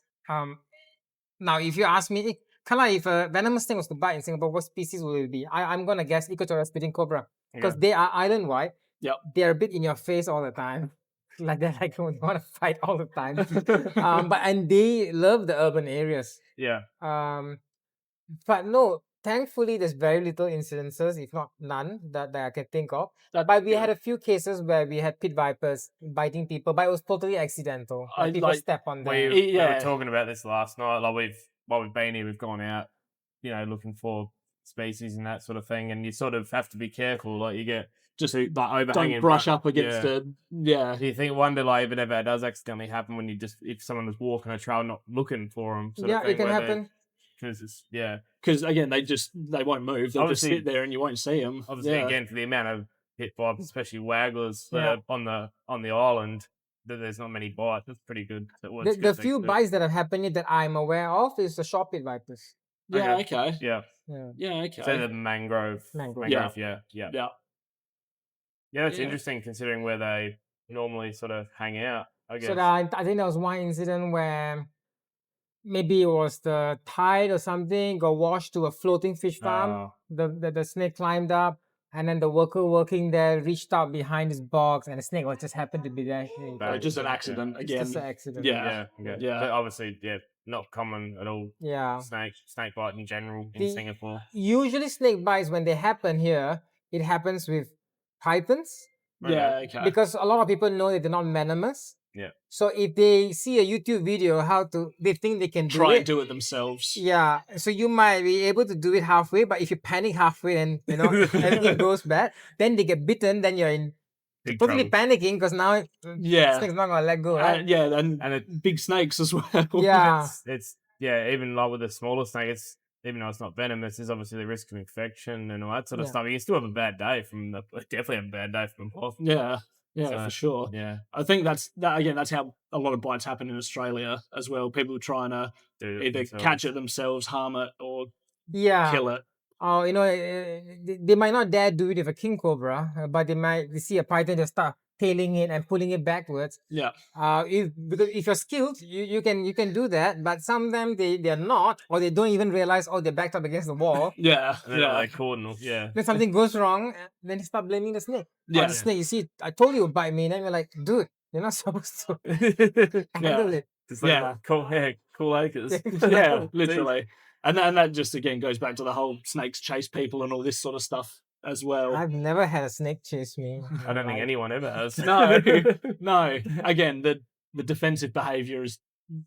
now if you ask me, Kalai, if a venomous snake was to bite in Singapore, what species will it be? I'm gonna guess Equatorial spitting cobra because they are island wide. Yep. They're a bit in your face all the time. Like they're like want to fight all the time. And they love the urban areas. Yeah. But no, thankfully there's very little incidences, if not none, that I can think of. But we had a few cases where we had pit vipers biting people, but it was totally accidental. Like people step on them. We were talking about this last night. Like while we've been here, we've gone out, looking for species and that sort of thing, and you sort of have to be careful. Like you get just like overhanging. Don't brush up against it. Yeah. Do you wonder like if it ever does accidentally happen when if someone was walking a trail not looking for them? It can happen. Because again, they won't move. They'll just sit there and you won't see them. Obviously, again, for the amount of pit vipers, especially wagglers that are on the island, that there's not many bites. That's pretty good. The few bites that have happened here that I'm aware of is the short pit vipers. Yeah. Okay. Yeah. Okay. So the mangrove. Yeah. It's interesting considering where they normally sort of hang out. I guess. So I think there was one incident where maybe it was the tide or something got washed to a floating fish farm. The snake climbed up, and then the worker working there reached out behind his box, and the snake just happened to be there. Just an accident again. Just an accident. Yeah. But obviously, not common at all. Yeah. Snake bite in general in Singapore. Usually, snake bites when they happen here, it happens with pythons. Yeah. Okay. Because a lot of people know that they're not venomous. Yeah. So if they see a YouTube video they think they can try and do it themselves. Yeah. So you might be able to do it halfway, but if you panic halfway and everything goes bad, then they get bitten, then you're in totally panicking because now snake's not gonna let go. Right? And big snakes as well. Yeah. It's even like with the smaller snake, even though it's not venomous, there's obviously the risk of infection and all that sort of stuff. You can still have a bad day definitely have a bad day from them. Yeah. Yeah, for sure. Yeah, I think that's how a lot of bites happen in Australia as well. People trying to either catch it themselves, harm it, or kill it. Oh, they might not dare do it with a king cobra, but they see a python, they start tailing it and pulling it backwards. Yeah. Because if you're skilled, you can do that, but sometimes they're not, or they don't even realize they're backed up against the wall. Yeah. They're cordonal. Yeah. Then something goes wrong, then they start blaming the snake. Yeah. The snake, you see, I told you to bite me, and then you're like, dude, you're not supposed to handle it. It's like cool acres. Yeah, literally. And that just again goes back to the whole snakes chase people and all this sort of stuff as well. I've never had a snake chase me. I don't think anyone ever has. No. Again, the defensive behavior is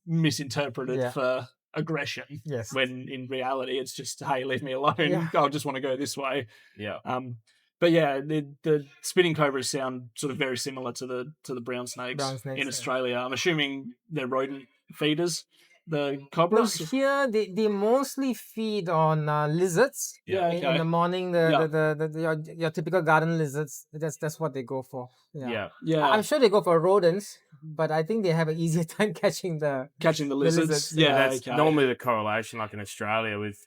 misinterpreted for aggression. Yes. When in reality, it's just, hey, leave me alone. I just want to go this way. Yeah. But yeah, the spitting cobras sound sort of very similar to the brown snakes, Brown snakes, in yeah. Australia. I'm assuming they're rodent feeders, the No, cobras. here they mostly feed on lizards. Yeah, In okay. the morning, Yeah. your typical garden lizards. That's what they go for. Yeah. Yeah, I'm sure they go for rodents, but I think they have an easier time catching the catching the lizards, lizards. yeah. Yeah, That's okay. normally the correlation, like in Australia, with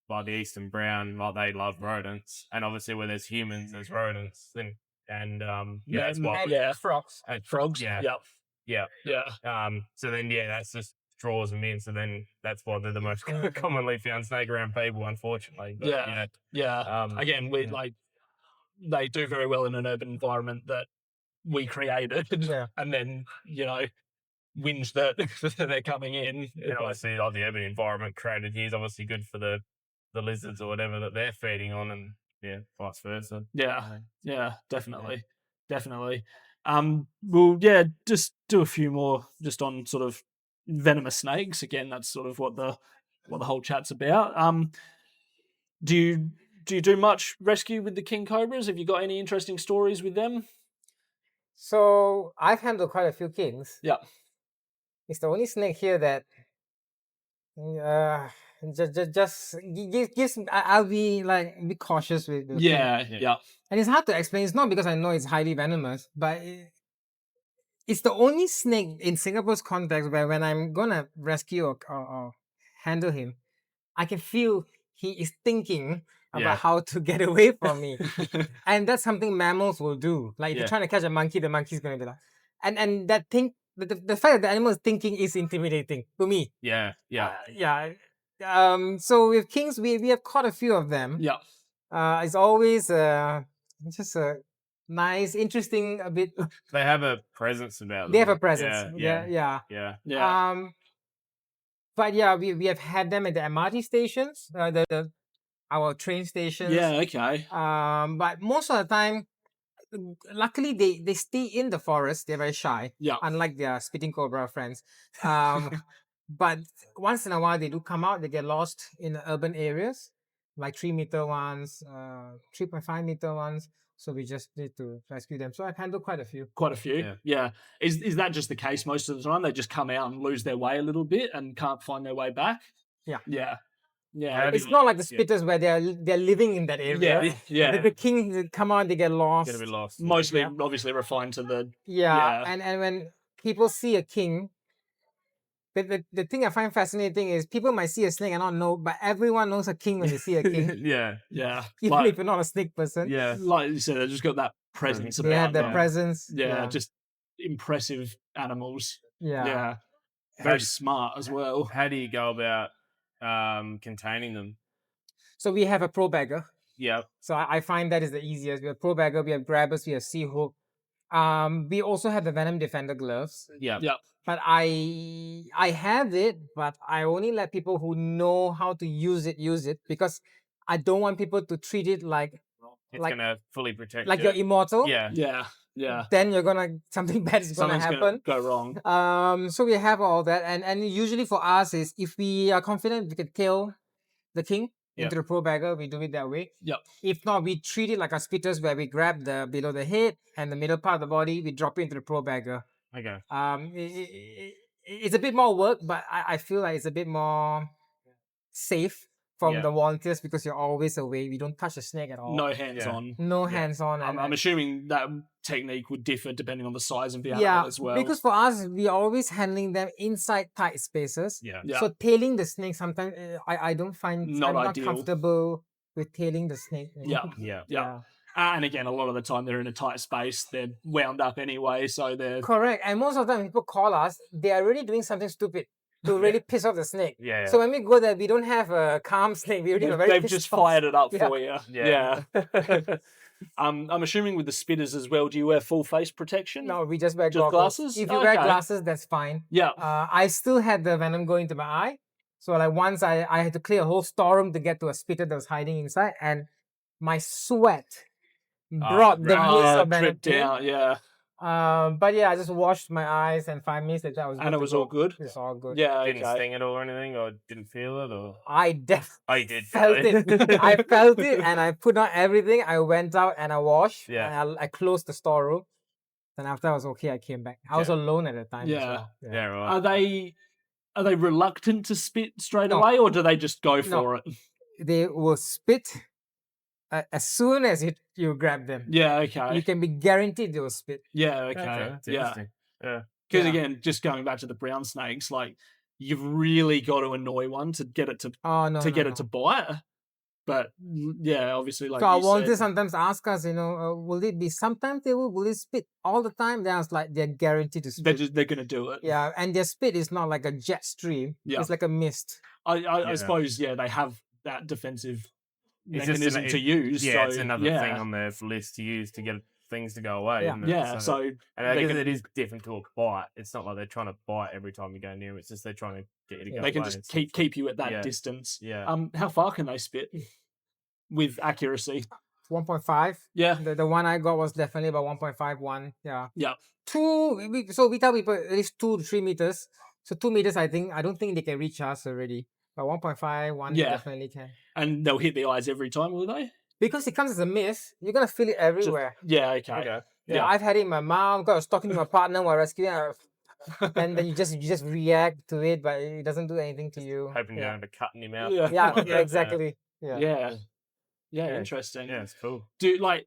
like the eastern brown, like they love rodents, and obviously where there's humans, there's rodents, and that's what and yeah. frogs. Frogs. Yeah. Yeah. So then that's just draws them in. So then that's why they're the most commonly found snake around people, unfortunately. But, Yeah. Again, we like they do very well in an urban environment that we created, Yeah. and then whinge that they're coming in. And obviously, like the urban environment created here is obviously good for the lizards or whatever that they're feeding on, and vice versa. Yeah, definitely. Well, yeah, just do a few more just on sort of venomous snakes. Again, that's sort of what the whole chat's about. Do you do much rescue with the king cobras? Have you got any interesting stories with them? So I've handled quite a few kings. Yeah. It's the only snake here that just gives. I'll be like be cautious with the king. Yeah. And it's hard to explain. It's not because I know it's highly venomous, but it's the only snake in Singapore's context where when I'm gonna rescue or handle him, I can feel he is thinking about how to get away from me. And that's something mammals will do. Like if you're trying to catch a monkey, the monkey's gonna be like, and that thing, the fact that the animal is thinking is intimidating to me. Yeah. So with kings, we have caught a few of them. Yeah. It's always just a nice, interesting, a bit. They have a presence about them. They have a presence. Yeah. But yeah, we have had them at the MRT stations, our train stations. Yeah, okay. But most of the time, luckily they stay in the forest. They're very shy. Yeah. Unlike their spitting cobra friends. But once in a while they do come out. They get lost in urban areas, like 3-meter ones, 3.5-meter ones. So we just need to rescue them. So I've handled quite a few. Yeah. Is that just the case most of the time? They just come out and lose their way a little bit and can't find their way back? Yeah. It's not like the spitters where they're living in that area. Yeah. The king they come out, they get lost. Get a bit lost. Mostly, obviously, refined to the And when people see a king, the thing I find fascinating is people might see a snake and not know, but everyone knows a king when they see a king. Yeah. Even if you're not a snake person. Yeah. Like you said, they just got that presence about They have them. that presence. Yeah, just impressive animals. Yeah. Very smart as well. How do you go about containing them? So we have a pro bagger. Yeah. So I find that is the easiest. We have pro bagger, we have grabbers, we have sea hook. We also have the venom defender gloves. Yeah. But I have it, but I only let people who know how to use it because I don't want people to treat it like it's gonna fully protect you're immortal. Yeah. Then you're gonna something bad is gonna happen. Go wrong. So we have all that, and usually for us is if we are confident we can kill the king into the pro bagger, we do it that way. Yep. If not, we treat it like a spitters where we grab the below the head and the middle part of the body, we drop it into the pro bagger. Okay. It's a bit more work, but I feel like it's a bit more safe from the volunteers because you're always away. We don't touch the snake at all. No hands on. No hands on. I'm assuming that technique would differ depending on the size of the animal as well. Because for us, we are always handling them inside tight spaces. Yeah. So tailing the snake sometimes I don't find I'm not comfortable with tailing the snake. Yeah. And again, a lot of the time they're in a tight space. They're wound up anyway, so they're correct. And most of the time, people call us. They are really doing something stupid to really piss off the snake. Yeah. So when we go there, we don't have a calm snake. We already they've just fired it up for you. Yeah. I'm assuming with the spitters as well. Do you wear full face protection? No, we just wear goggles. Glasses. If you wear glasses, that's fine. Yeah. I still had the venom go into my eye. So like once I had to clear a whole storeroom to get to a spitter that was hiding inside, and my sweat brought the mist of venom down. Yeah. But yeah, I just washed my eyes, and 5 minutes later I was good And it to was all go. good. It's all good. Yeah, Didn't okay. sting it or anything, or didn't feel it, or I oh, you did felt feel it. I felt it, and I put on everything. I went out and I washed, Yeah. and I closed the storeroom. Then after I was okay, I came back. I was Yeah. alone at the time. Yeah. As well. Yeah, right. Are they reluctant to spit straight No. away, or do they just go No. for it? They will spit as soon as you grab them. Yeah, You okay. can be guaranteed they will spit. Yeah, Okay, okay. that's Yeah. interesting. Yeah. Because Yeah. again, just going back to the brown snakes, like you've really got to annoy one to get it to Oh no, no, it to no. bite. But yeah, obviously, like So our you volunteers said, sometimes ask us, will it be sometimes will it spit all the time? Then I was like, they're guaranteed to spit. they're gonna do it. Yeah, and their spit is not like a jet stream. Yeah. It's like a mist. I Yeah. suppose they have that defensive It's just mechanism to use. Yeah, so, it's another thing on their list to use to get things to go away, Yeah. isn't it? Yeah, so and I they guess can- it is different to a bite. It's not like they're trying to bite every time you go near them. It's just they're trying to get you to go they can away. just It's keep you at that Yeah. distance. Yeah. How far can they spit with accuracy? 1.5. Yeah. The one I got was definitely about 1.51. Yeah. Yeah. So we tell people at least 2 to 3 meters. So 2 meters, I don't think they can reach us already. But 1.5, 1 Yeah. definitely can. And they'll hit the eyes every time, will they? Because it comes as a mist, you're gonna feel it everywhere. Yeah. Okay. Okay. Yeah, I've had it in my mouth. I was talking to my partner while rescuing, and then you just react to it, but it doesn't do anything to you. Hoping you yeah. don't have a cut in your mouth. Yeah. Yeah, exactly. Yeah. Yeah. Yeah. Interesting. Yeah, it's cool. Do like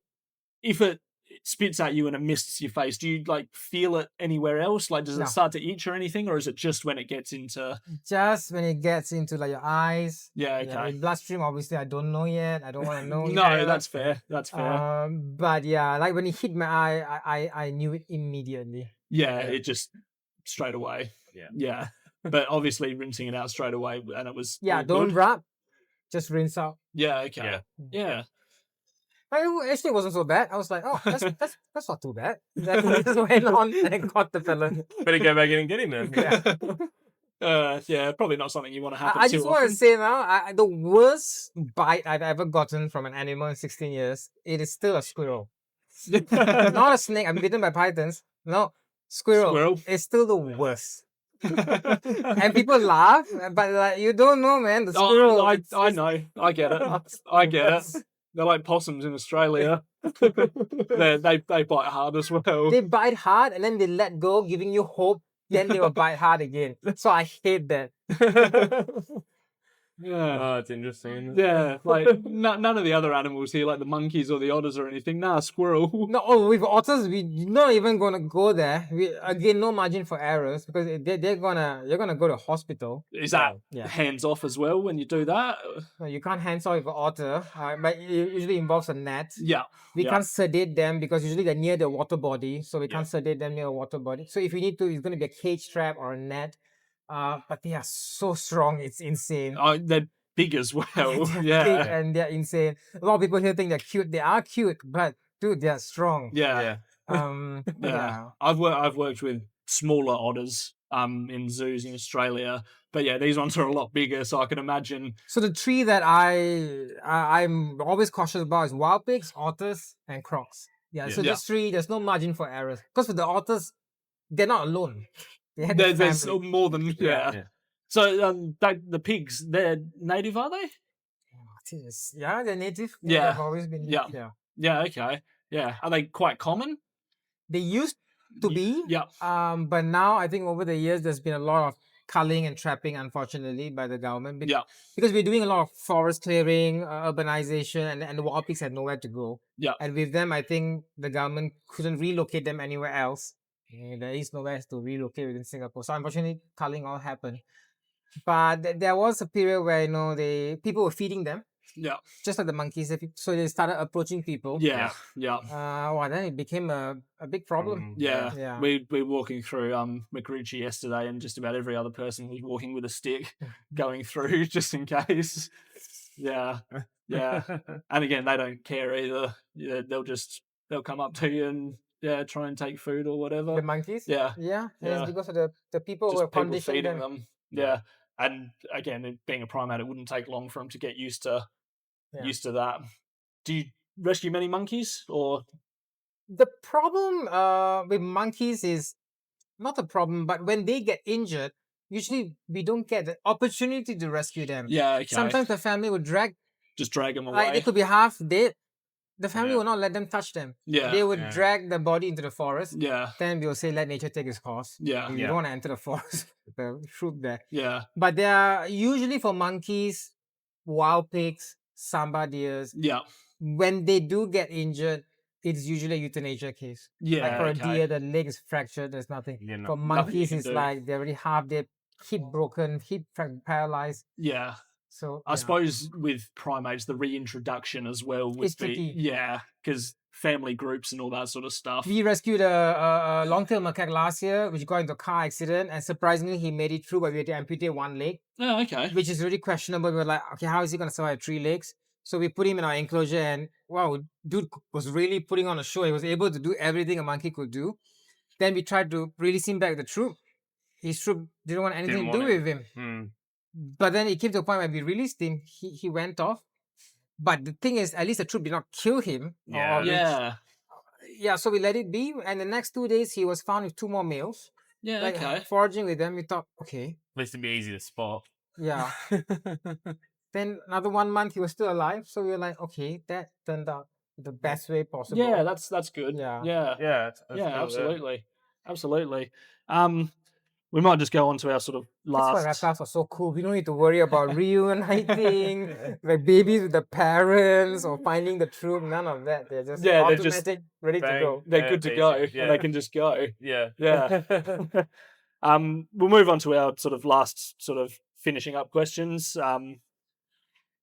if it spits at you and it mists your face, do you like feel it anywhere else? Like, does No. it start to itch or anything, or is it just when it gets into? Just when it gets into like your eyes. Yeah. Yeah, Okay. with bloodstream, obviously, I don't know yet. I don't want to know. No, yet. that's fair. That's fair. But yeah, like when it hit my eye, I knew it immediately. Yeah, it just straight away. Yeah. Yeah. But obviously rinsing it out straight away, and it was Yeah, all don't good. rub. Just rinse out. Yeah. Okay. Yeah. Yeah. Actually, it wasn't so bad. I was like, oh, that's not too bad. Then we just went on and caught the fella. Better go back in and get him then. Yeah. Yeah, probably not something you want to happen I too just want often. to say now, the worst bite I've ever gotten from an animal in 16 years, it is still a squirrel. Not a snake. I'm bitten by pythons. No, squirrel. Squirrel. It's still the worst. And people laugh, but like you don't know, man. The squirrel. Oh, I know. I get it. I get it. They're like possums in Australia. they bite hard as well. They bite hard and then they let go, giving you hope. Then they will bite hard again. So I hate that. Yeah. Oh, it's interesting. Isn't it? Yeah, like none of the other animals here, like the monkeys or the otters or anything. Nah, squirrel. No, with otters, we're not even gonna go there. Again, no margin for errors because you're gonna go to hospital. Is that Yeah. hands off as well when you do that? No, you can't hands off with an otter, but it usually involves a net. Yeah. We Yeah. can't sedate them because usually they're near the water body, so we Yeah. can't sedate them near a water body. So if you need to, it's gonna be a cage trap or a net. But they are so strong, it's insane. Oh, they're big as well. They're Yeah. big and they're insane. A lot of people here think they're cute. They are cute, but dude, they're strong. Yeah. Yeah. Yeah. I've worked with smaller otters in zoos in Australia, but yeah, these ones are a lot bigger, so I can imagine. So the three that I'm always cautious about is wild pigs, otters, and crocs. Yeah. So Yeah. these three, there's no margin for errors. Because with the otters, they're not alone. They have their There's family. more than yeah. Yeah. So the pigs, they're native, are they? Yeah, they're native. Yeah. They've always been. Yeah. Yeah. Yeah. Okay. Yeah. Are they quite common? They used to be. Yeah. But now I think over the years there's been a lot of culling and trapping, unfortunately, by the government. Yeah. Because we're doing a lot of forest clearing, urbanization, and the wild pigs had nowhere to go. Yeah. And with them, I think the government couldn't relocate them anywhere else. There is nowhere to relocate within Singapore. So unfortunately, culling all happened. But there was a period where people were feeding them, Yeah. just like the monkeys. So they started approaching people. Yeah. Yeah. Then it became a big problem. Yeah. Yeah. We're walking through McRitchie yesterday, and just about every other person was walking with a stick, going through just in case. Yeah. Yeah. And again, they don't care either. Yeah, they'll come up to you and try and take food or whatever. The monkeys? Yeah. Yeah. And Yeah. it's because of the people who Just are people conditioning feeding them. them. Yeah. And again, it being a primate, it wouldn't take long for them to get used to Yeah. that. Do you rescue many monkeys or? The problem with monkeys is not a problem, but when they get injured, usually we don't get the opportunity to rescue them. Yeah, okay. Sometimes the family would drag, Just drag them like they away. could be half dead. The family Yeah. will not let them touch them. Yeah. They would Yeah. drag the body into the forest. Yeah. Then we'll say, let nature take its course. Yeah. We Yeah. don't want to enter the forest, the troop there. Yeah. But they are usually for monkeys, wild pigs, samba deers. Yeah. When they do get injured, it's usually a euthanasia case. Yeah. Like for a okay. deer, the leg is fractured. There's nothing. Yeah, For nothing you monkeys, can it's do. like they're already half dead, hip broken, paralyzed. Yeah. So I suppose with primates, the reintroduction as well would It's be tricky. yeah, because family groups and all that sort of stuff. We rescued a long-tailed macaque last year, which got into a car accident, and surprisingly, he made it through, but we had to amputate one leg, Oh, okay. which is really questionable. We were like, okay, how is he going to survive 3 legs? So we put him in our enclosure, and wow, dude was really putting on a show. He was able to do everything a monkey could do. Then we tried to release him back to the troop. His troop didn't want anything Didn't to do want it. with him. Hmm. But then it came to a point where we released him. He went off. But the thing is, at least the troop did not kill him. Yeah. Yeah. Yeah, so we let it be. And the next 2 days, he was found with 2 more males. Yeah. Like Okay. foraging with them, we thought, okay, At least it'd be easy to spot. yeah. Then another 1 month, he was still alive. So we were like, okay, that turned out the best way possible. Yeah, that's good. Yeah. Yeah. Yeah. Yeah, That's cool, absolutely. Absolutely. We might just go on to our sort of That's why last. reptiles are so cool. We don't need to worry about reuniting, like babies with the parents or finding the troop. None of that. They're just Yeah, they're automatic, just ready to bang. go. They're Yeah, good to basic, go, yeah. and they can just go. Yeah. Yeah. We'll move on to our sort of last sort of finishing up questions.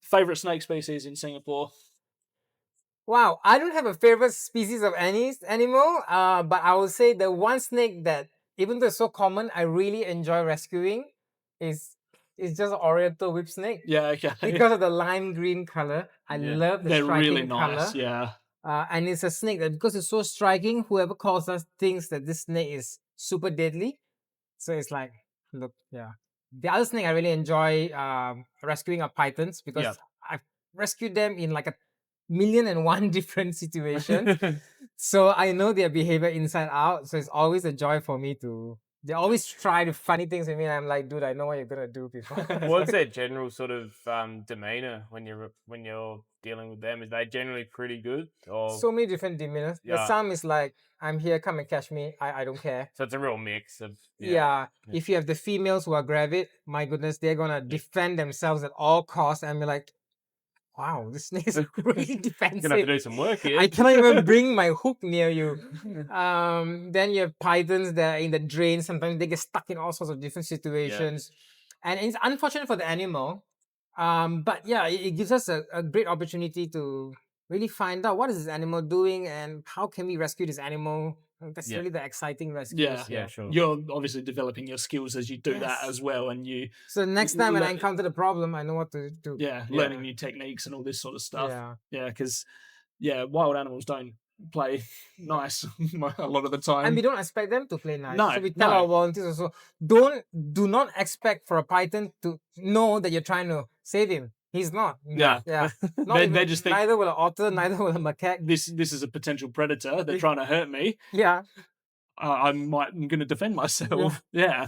Favorite snake species in Singapore? Wow, I don't have a favorite species of any animal, but I would say the one snake that, even though it's so common, I really enjoy rescuing is just an Oriental whip snake. Yeah, okay. Because of the lime green color. I Yeah. love the They're striking really nice. color. Yeah. And it's a snake that, because it's so striking, whoever calls us thinks that this snake is super deadly. So it's like, look, yeah. The other snake I really enjoy rescuing are pythons, because Yeah. I've rescued them in like 1,000,001 different situations. So I know their behavior inside out. So it's always a joy for me to. They always try to funny things with me. And I'm like, dude, I know what you're gonna do before. What's their general sort of demeanor when you're dealing with them? Is they generally pretty good, or So many different demeanors. The Yeah. some is like, I'm here, come and catch me. I don't care. so it's a real mix of Yeah. If you have the females who are gravid, my goodness, they're gonna defend themselves at all costs. And be like, wow, this snake is really You're defensive. gonna have to do some work here. I cannot even bring my hook near you. Then you have pythons that are in the drain. Sometimes they get stuck in all sorts of different situations. And it's unfortunate for the animal. But yeah, it gives us a great opportunity to really find out what is this animal doing and how can we rescue this animal. That's Yeah. really the exciting rescue. Yeah. Yeah, sure. You're obviously developing your skills as you do that Yes. as well, and you So next time when I Le- encounter the problem, I know what to do. yeah, Yeah. learning new techniques and all this sort of stuff. Yeah. Because wild animals don't play nice a lot of the time. And we don't expect them to play nice. No, So we tell no. our volunteers also, do not expect for a python to know that you're trying to save him. He's not. Yeah. Yeah. Not They even- just think- neither will an otter, neither will a macaque. This is a potential predator. They're trying to hurt me. Yeah. I'm going to defend myself. Yeah.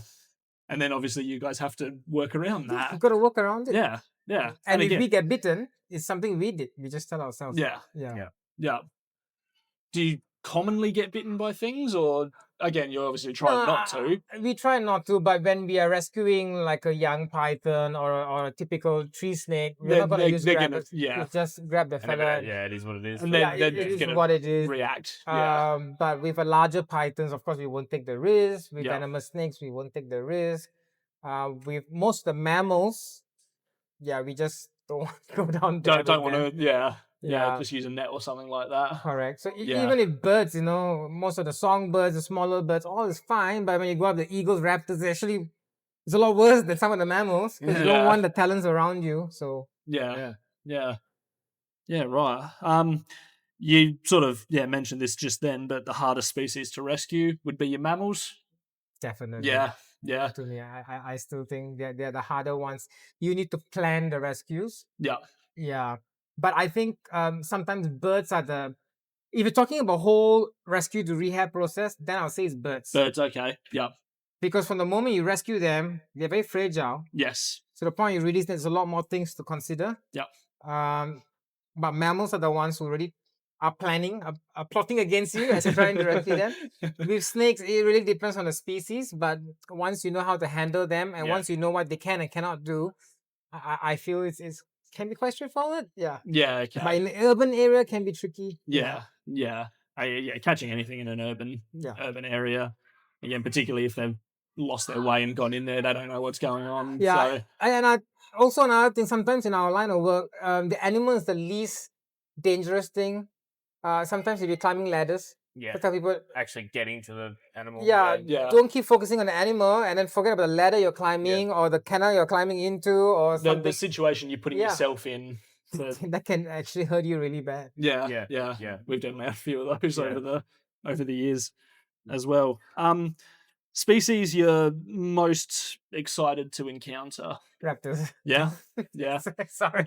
And then obviously you guys have to work around You've that. got to work around it. Yeah. Yeah. And if again, we get bitten, it's something we did. We just tell ourselves. yeah. Yeah. Yeah. Do you commonly get bitten by things, or again, you're obviously trying not to? We try not to, but when we are rescuing like a young python or a typical tree snake, we're not going to use they're grab gonna, it. yeah, We just grab the And fella. yeah, it is what it is. And but- then- Yeah, they're it is gonna what it is. react. Yeah. But with a larger pythons, of course, we won't take the risk. With Yeah. venomous snakes, we won't take the risk. With most of the mammals, yeah, we just don't want to go down there. Don't with want them. to. Yeah. Yeah. Just use a net or something like that. Correct. So Yeah. even if birds, most of the songbirds, the smaller birds, all is fine. But when you go up the eagles, raptors, it's a lot worse than some of the mammals because you Yeah. don't want the talons around you. So Yeah. Yeah. Right. You sort of mentioned this just then, but the hardest species to rescue would be your mammals. definitely. Yeah. Yeah. To me, I still think they're the harder ones. You need to plan the rescues. Yeah. Yeah. But I think sometimes birds are If you're talking about whole rescue to rehab process, then I'll say it's birds. Birds, okay. Yep. Because from the moment you rescue them, they're very fragile. Yes. So the point you release, there's a lot more things to consider. Yep. But mammals are the ones who really are planning, are plotting against you as you're trying to rescue them. With snakes, it really depends on the species. But once you know how to handle them, and once you know what they can and cannot do, I feel it's can be quite straightforward. Yeah. Yeah, But okay. in the urban area, can be tricky. Yeah. Yeah. Catching anything in an urban area, again, particularly if they've lost their way and gone in there, they don't know what's going on. Yeah. So And also another thing, sometimes in our line of work, the animal is the least dangerous thing. Sometimes if you're climbing ladders, Yeah. that's how people. Actually getting to the animal. Yeah. Don't keep focusing on the animal and then forget about the ladder you're climbing or the canal you're climbing into or something. the situation you're putting yourself in. That can actually hurt you really bad. Yeah. We've definitely had a few of those over the years as well. Species you're most excited to encounter? Raptors. Yeah. Sorry.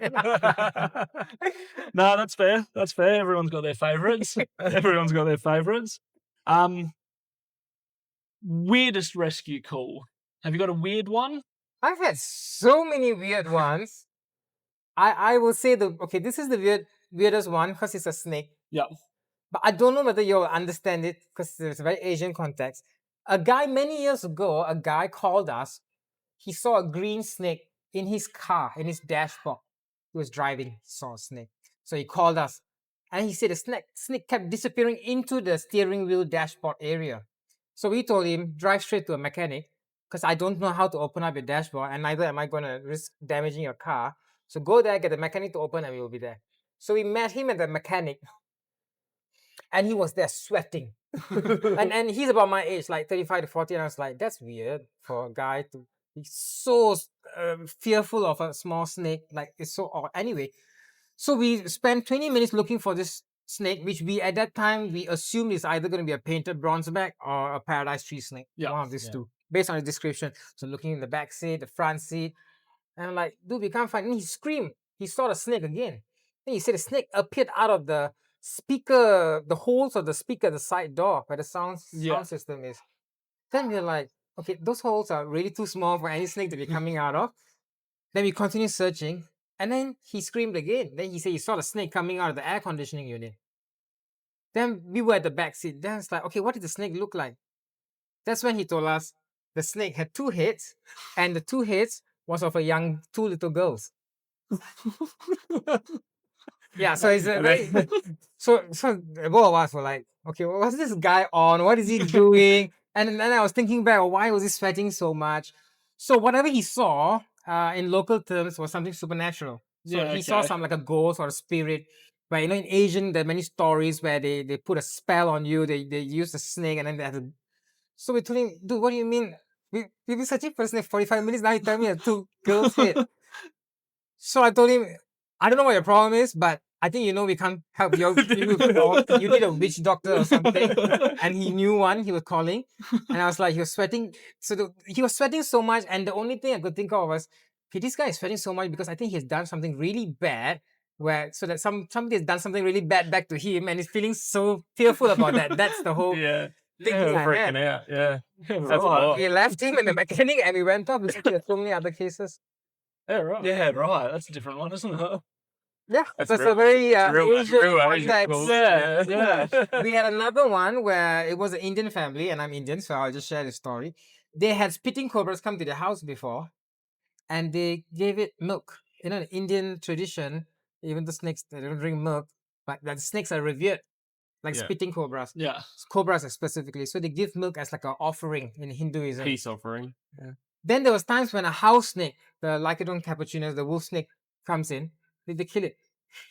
No, that's fair. That's fair. Everyone's got their favourites. Weirdest rescue call. Have you got a weird one? I've had so many weird ones. I will say this is the weirdest one because it's a snake. Yeah. But I don't know whether you'll understand it because it's a very Asian context. Many years ago, a guy called us. He saw a green snake in his car, in his dashboard. He was driving, he saw a snake. So he called us. And he said the snake kept disappearing into the steering wheel dashboard area. So we told him, drive straight to a mechanic because I don't know how to open up your dashboard and neither am I going to risk damaging your car. So go there, get the mechanic to open and we will be there. So we met him at the mechanic and he was there sweating. and he's about my age, like 35 to 40. And I was like, that's weird for a guy to be so fearful of a small snake. Like, it's so odd. Anyway, so we spent 20 minutes looking for this snake, which at that time, we assumed is either going to be a painted bronzeback or a paradise tree snake. Yeah. One of these two, based on the description. So looking in the back seat, the front seat. And I'm like, dude, we can't find it. And he screamed. He saw the snake again. And he said the snake appeared out of the speaker, the holes of the speaker, the side door where the sound system is. Then we're like, okay, those holes are really too small for any snake to be coming out of. Then we continue searching. And then he screamed again. Then he said he saw the snake coming out of the air conditioning unit. Then we were at the back seat. Then it's like, okay, what did the snake look like? That's when he told us the snake had two heads, and the two heads was of two little girls. Yeah, so it's a very so both of us were like, okay, what's this guy on? What is he doing? And then I was thinking back, why was he sweating so much? So whatever he saw, in local terms, was something supernatural. So he saw something like a ghost or a spirit. But in Asian, there are many stories where they put a spell on you. They use a snake and then they have to. So we told him, dude, what do you mean? We've been searching for a snake 45 minutes. Now you tell me a two girls' head. So I told him, I don't know what your problem is, but I think we can't help you. You need a witch doctor or something. And he knew one, he was calling. And I was like, he was sweating. So he was sweating so much. And the only thing I could think of was, okay, this guy is sweating so much because I think he has done something really bad. So that somebody has done something really bad back to him and he's feeling so fearful about that. That's the whole thing. Freaking out. Yeah. That's Right. We left him in the mechanic and we went off because there's so many other cases. Yeah, right. Yeah, right. That's a different one, isn't it? Yeah, That's a very real Asian Asian context. cool. Yeah. We had another one where it was an Indian family, and I'm Indian, so I'll just share the story. They had spitting cobras come to their house before, and they gave it milk. The Indian tradition, even the snakes, they don't drink milk, but the snakes are revered, like spitting cobras. Yeah. Cobras specifically. So they give milk as like an offering in Hinduism. Peace offering. Yeah. Then there was times when a house snake, the Lycodon capucinus, the wolf snake, comes in, they kill it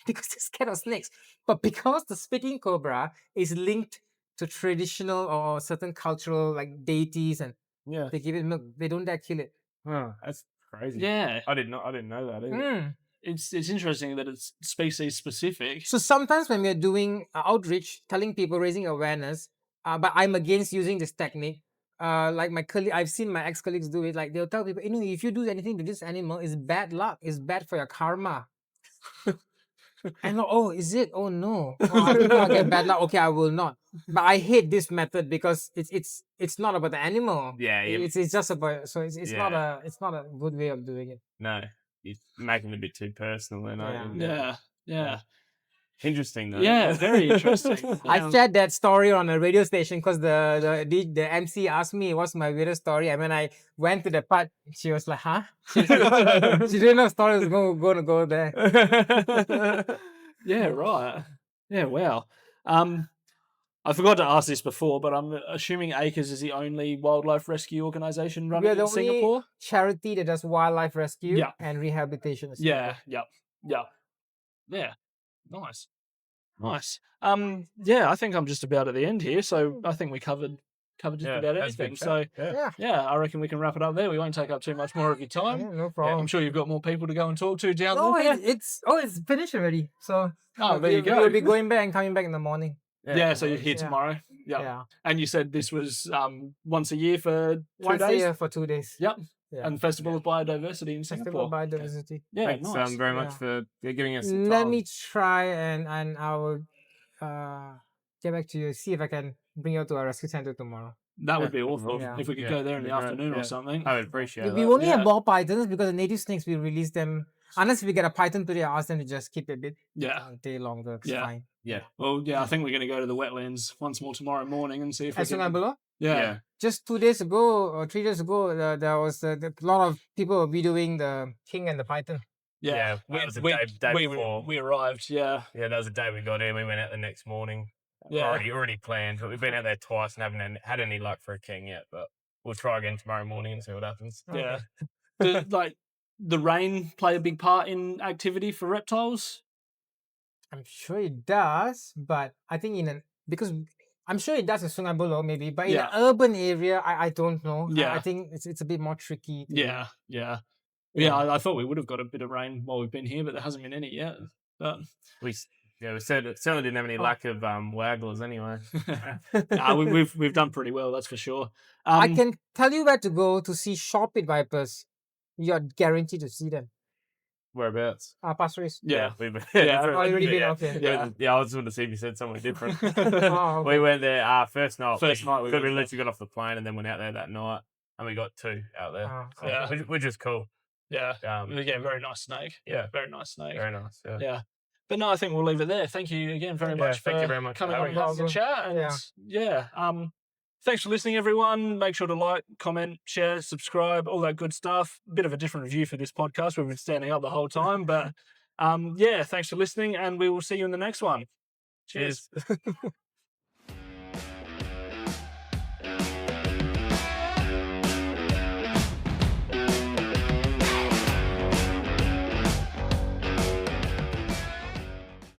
because they're scared of snakes. But because the spitting cobra is linked to traditional or certain cultural like deities, and they give it milk, they don't dare kill it. Oh, that's crazy. Yeah. I didn't know that either. It's interesting that it's species specific. So sometimes when we're doing outreach, telling people, raising awareness, but I'm against using this technique. Like my colleague, I've seen my ex-colleagues do it. Like they'll tell people, if you do anything to this animal, it's bad luck. It's bad for your karma. I know. Oh, is it? Oh no. Oh, I think I'll get bad luck. Okay, I will not. But I hate this method because it's not about the animal. Yeah, It's just about it's not Yeah. a good way of doing it. No, you're making it a bit too personal, then, aren't you? Yeah. Interesting though. Yeah, very interesting. I shared that story on a radio station because the MC asked me what's my weirdest story, and when I went to the part, she was like, "Huh?" She didn't know story was going to go there. Yeah, right. Yeah, wow. I forgot to ask this before, but I'm assuming ACRES is the only wildlife rescue organization We running are the in only Singapore. charity that does wildlife rescue Yeah. and rehabilitation. in Yeah, Singapore. yeah. Nice. Nice. Yeah, I think I'm just about at the end here, so I think we covered just Yeah, about that's a good everything. chat. So Yeah. Yeah, I reckon we can wrap it up there. We won't take up too much more of your time. yeah, no I'm problem. sure you've got more people to go and talk to down No, there. it's finished already. So There you go. We'll be going back and coming back in the morning. Yeah, so you're here Yeah. tomorrow. Yep. Yeah, And you said this was once a year for 2 once a days. year for 2 days. Yep. Yeah. And Festival of Biodiversity in Festival Singapore. of Biodiversity. Yeah, Thanks nice. very much Yeah. for giving us some Let time. me try and I will get back to you. See if I can bring you to a rescue center tomorrow. That would Yeah, be awful yeah. if we could Yeah, go there in the that'd be great. afternoon or Yeah. something. I would appreciate We that. only have Yeah. ball pythons because the native snakes we release them. Unless we get a python today, I ask them to just keep it a bit Yeah. a day longer. It's Yeah. fine. Yeah. Well, yeah, I think we're going to go to the wetlands once more tomorrow morning and see if we At Sungai can. Buloh, Yeah. just 2 days ago or 3 days ago, there was a lot of people were videoing the king and the python. Yeah, that was the day before. We arrived. Yeah. Yeah, that was the day we got in. We went out the next morning. Yeah. Already planned, but we've been out there twice and haven't had any luck for a king yet. But we'll try again tomorrow morning and see what happens. Yeah. Does, like, the rain play a big part in activity for reptiles? I'm sure it does, but I think because I'm sure it does in Sungai Buloh maybe, but in Yeah. an urban area, I don't know. Yeah. I think it's a bit more tricky. Yeah. I thought we would have got a bit of rain while we've been here, but there hasn't been any yet. But We certainly didn't have any lack of wagglers anyway. we've done pretty well, that's for sure. I can tell you where to go to see short-pit vipers. You're guaranteed to see them. Whereabouts? Pasir Ris. Yeah. we've been. Yeah. Oh, you already been? yeah. Okay. Yeah. I was going to see if you said somewhere different. Oh, okay. We went there first night. First night we we went there. literally got off the plane and then went out there that night, and we got 2 out there. Oh, So, yeah. which is cool. Yeah. Um, Very nice snake. Yeah. Very nice snake. very nice. Yeah. Yeah. But no, I think we'll leave it there. Thank you again very Yeah, much thank you for very much for coming on having and having a us. chat. And thanks for listening, everyone. Make sure to like, comment, share, subscribe, all that good stuff. A bit of a different view for this podcast. We've been standing up the whole time, but thanks for listening, and we will see you in the next one. Cheers.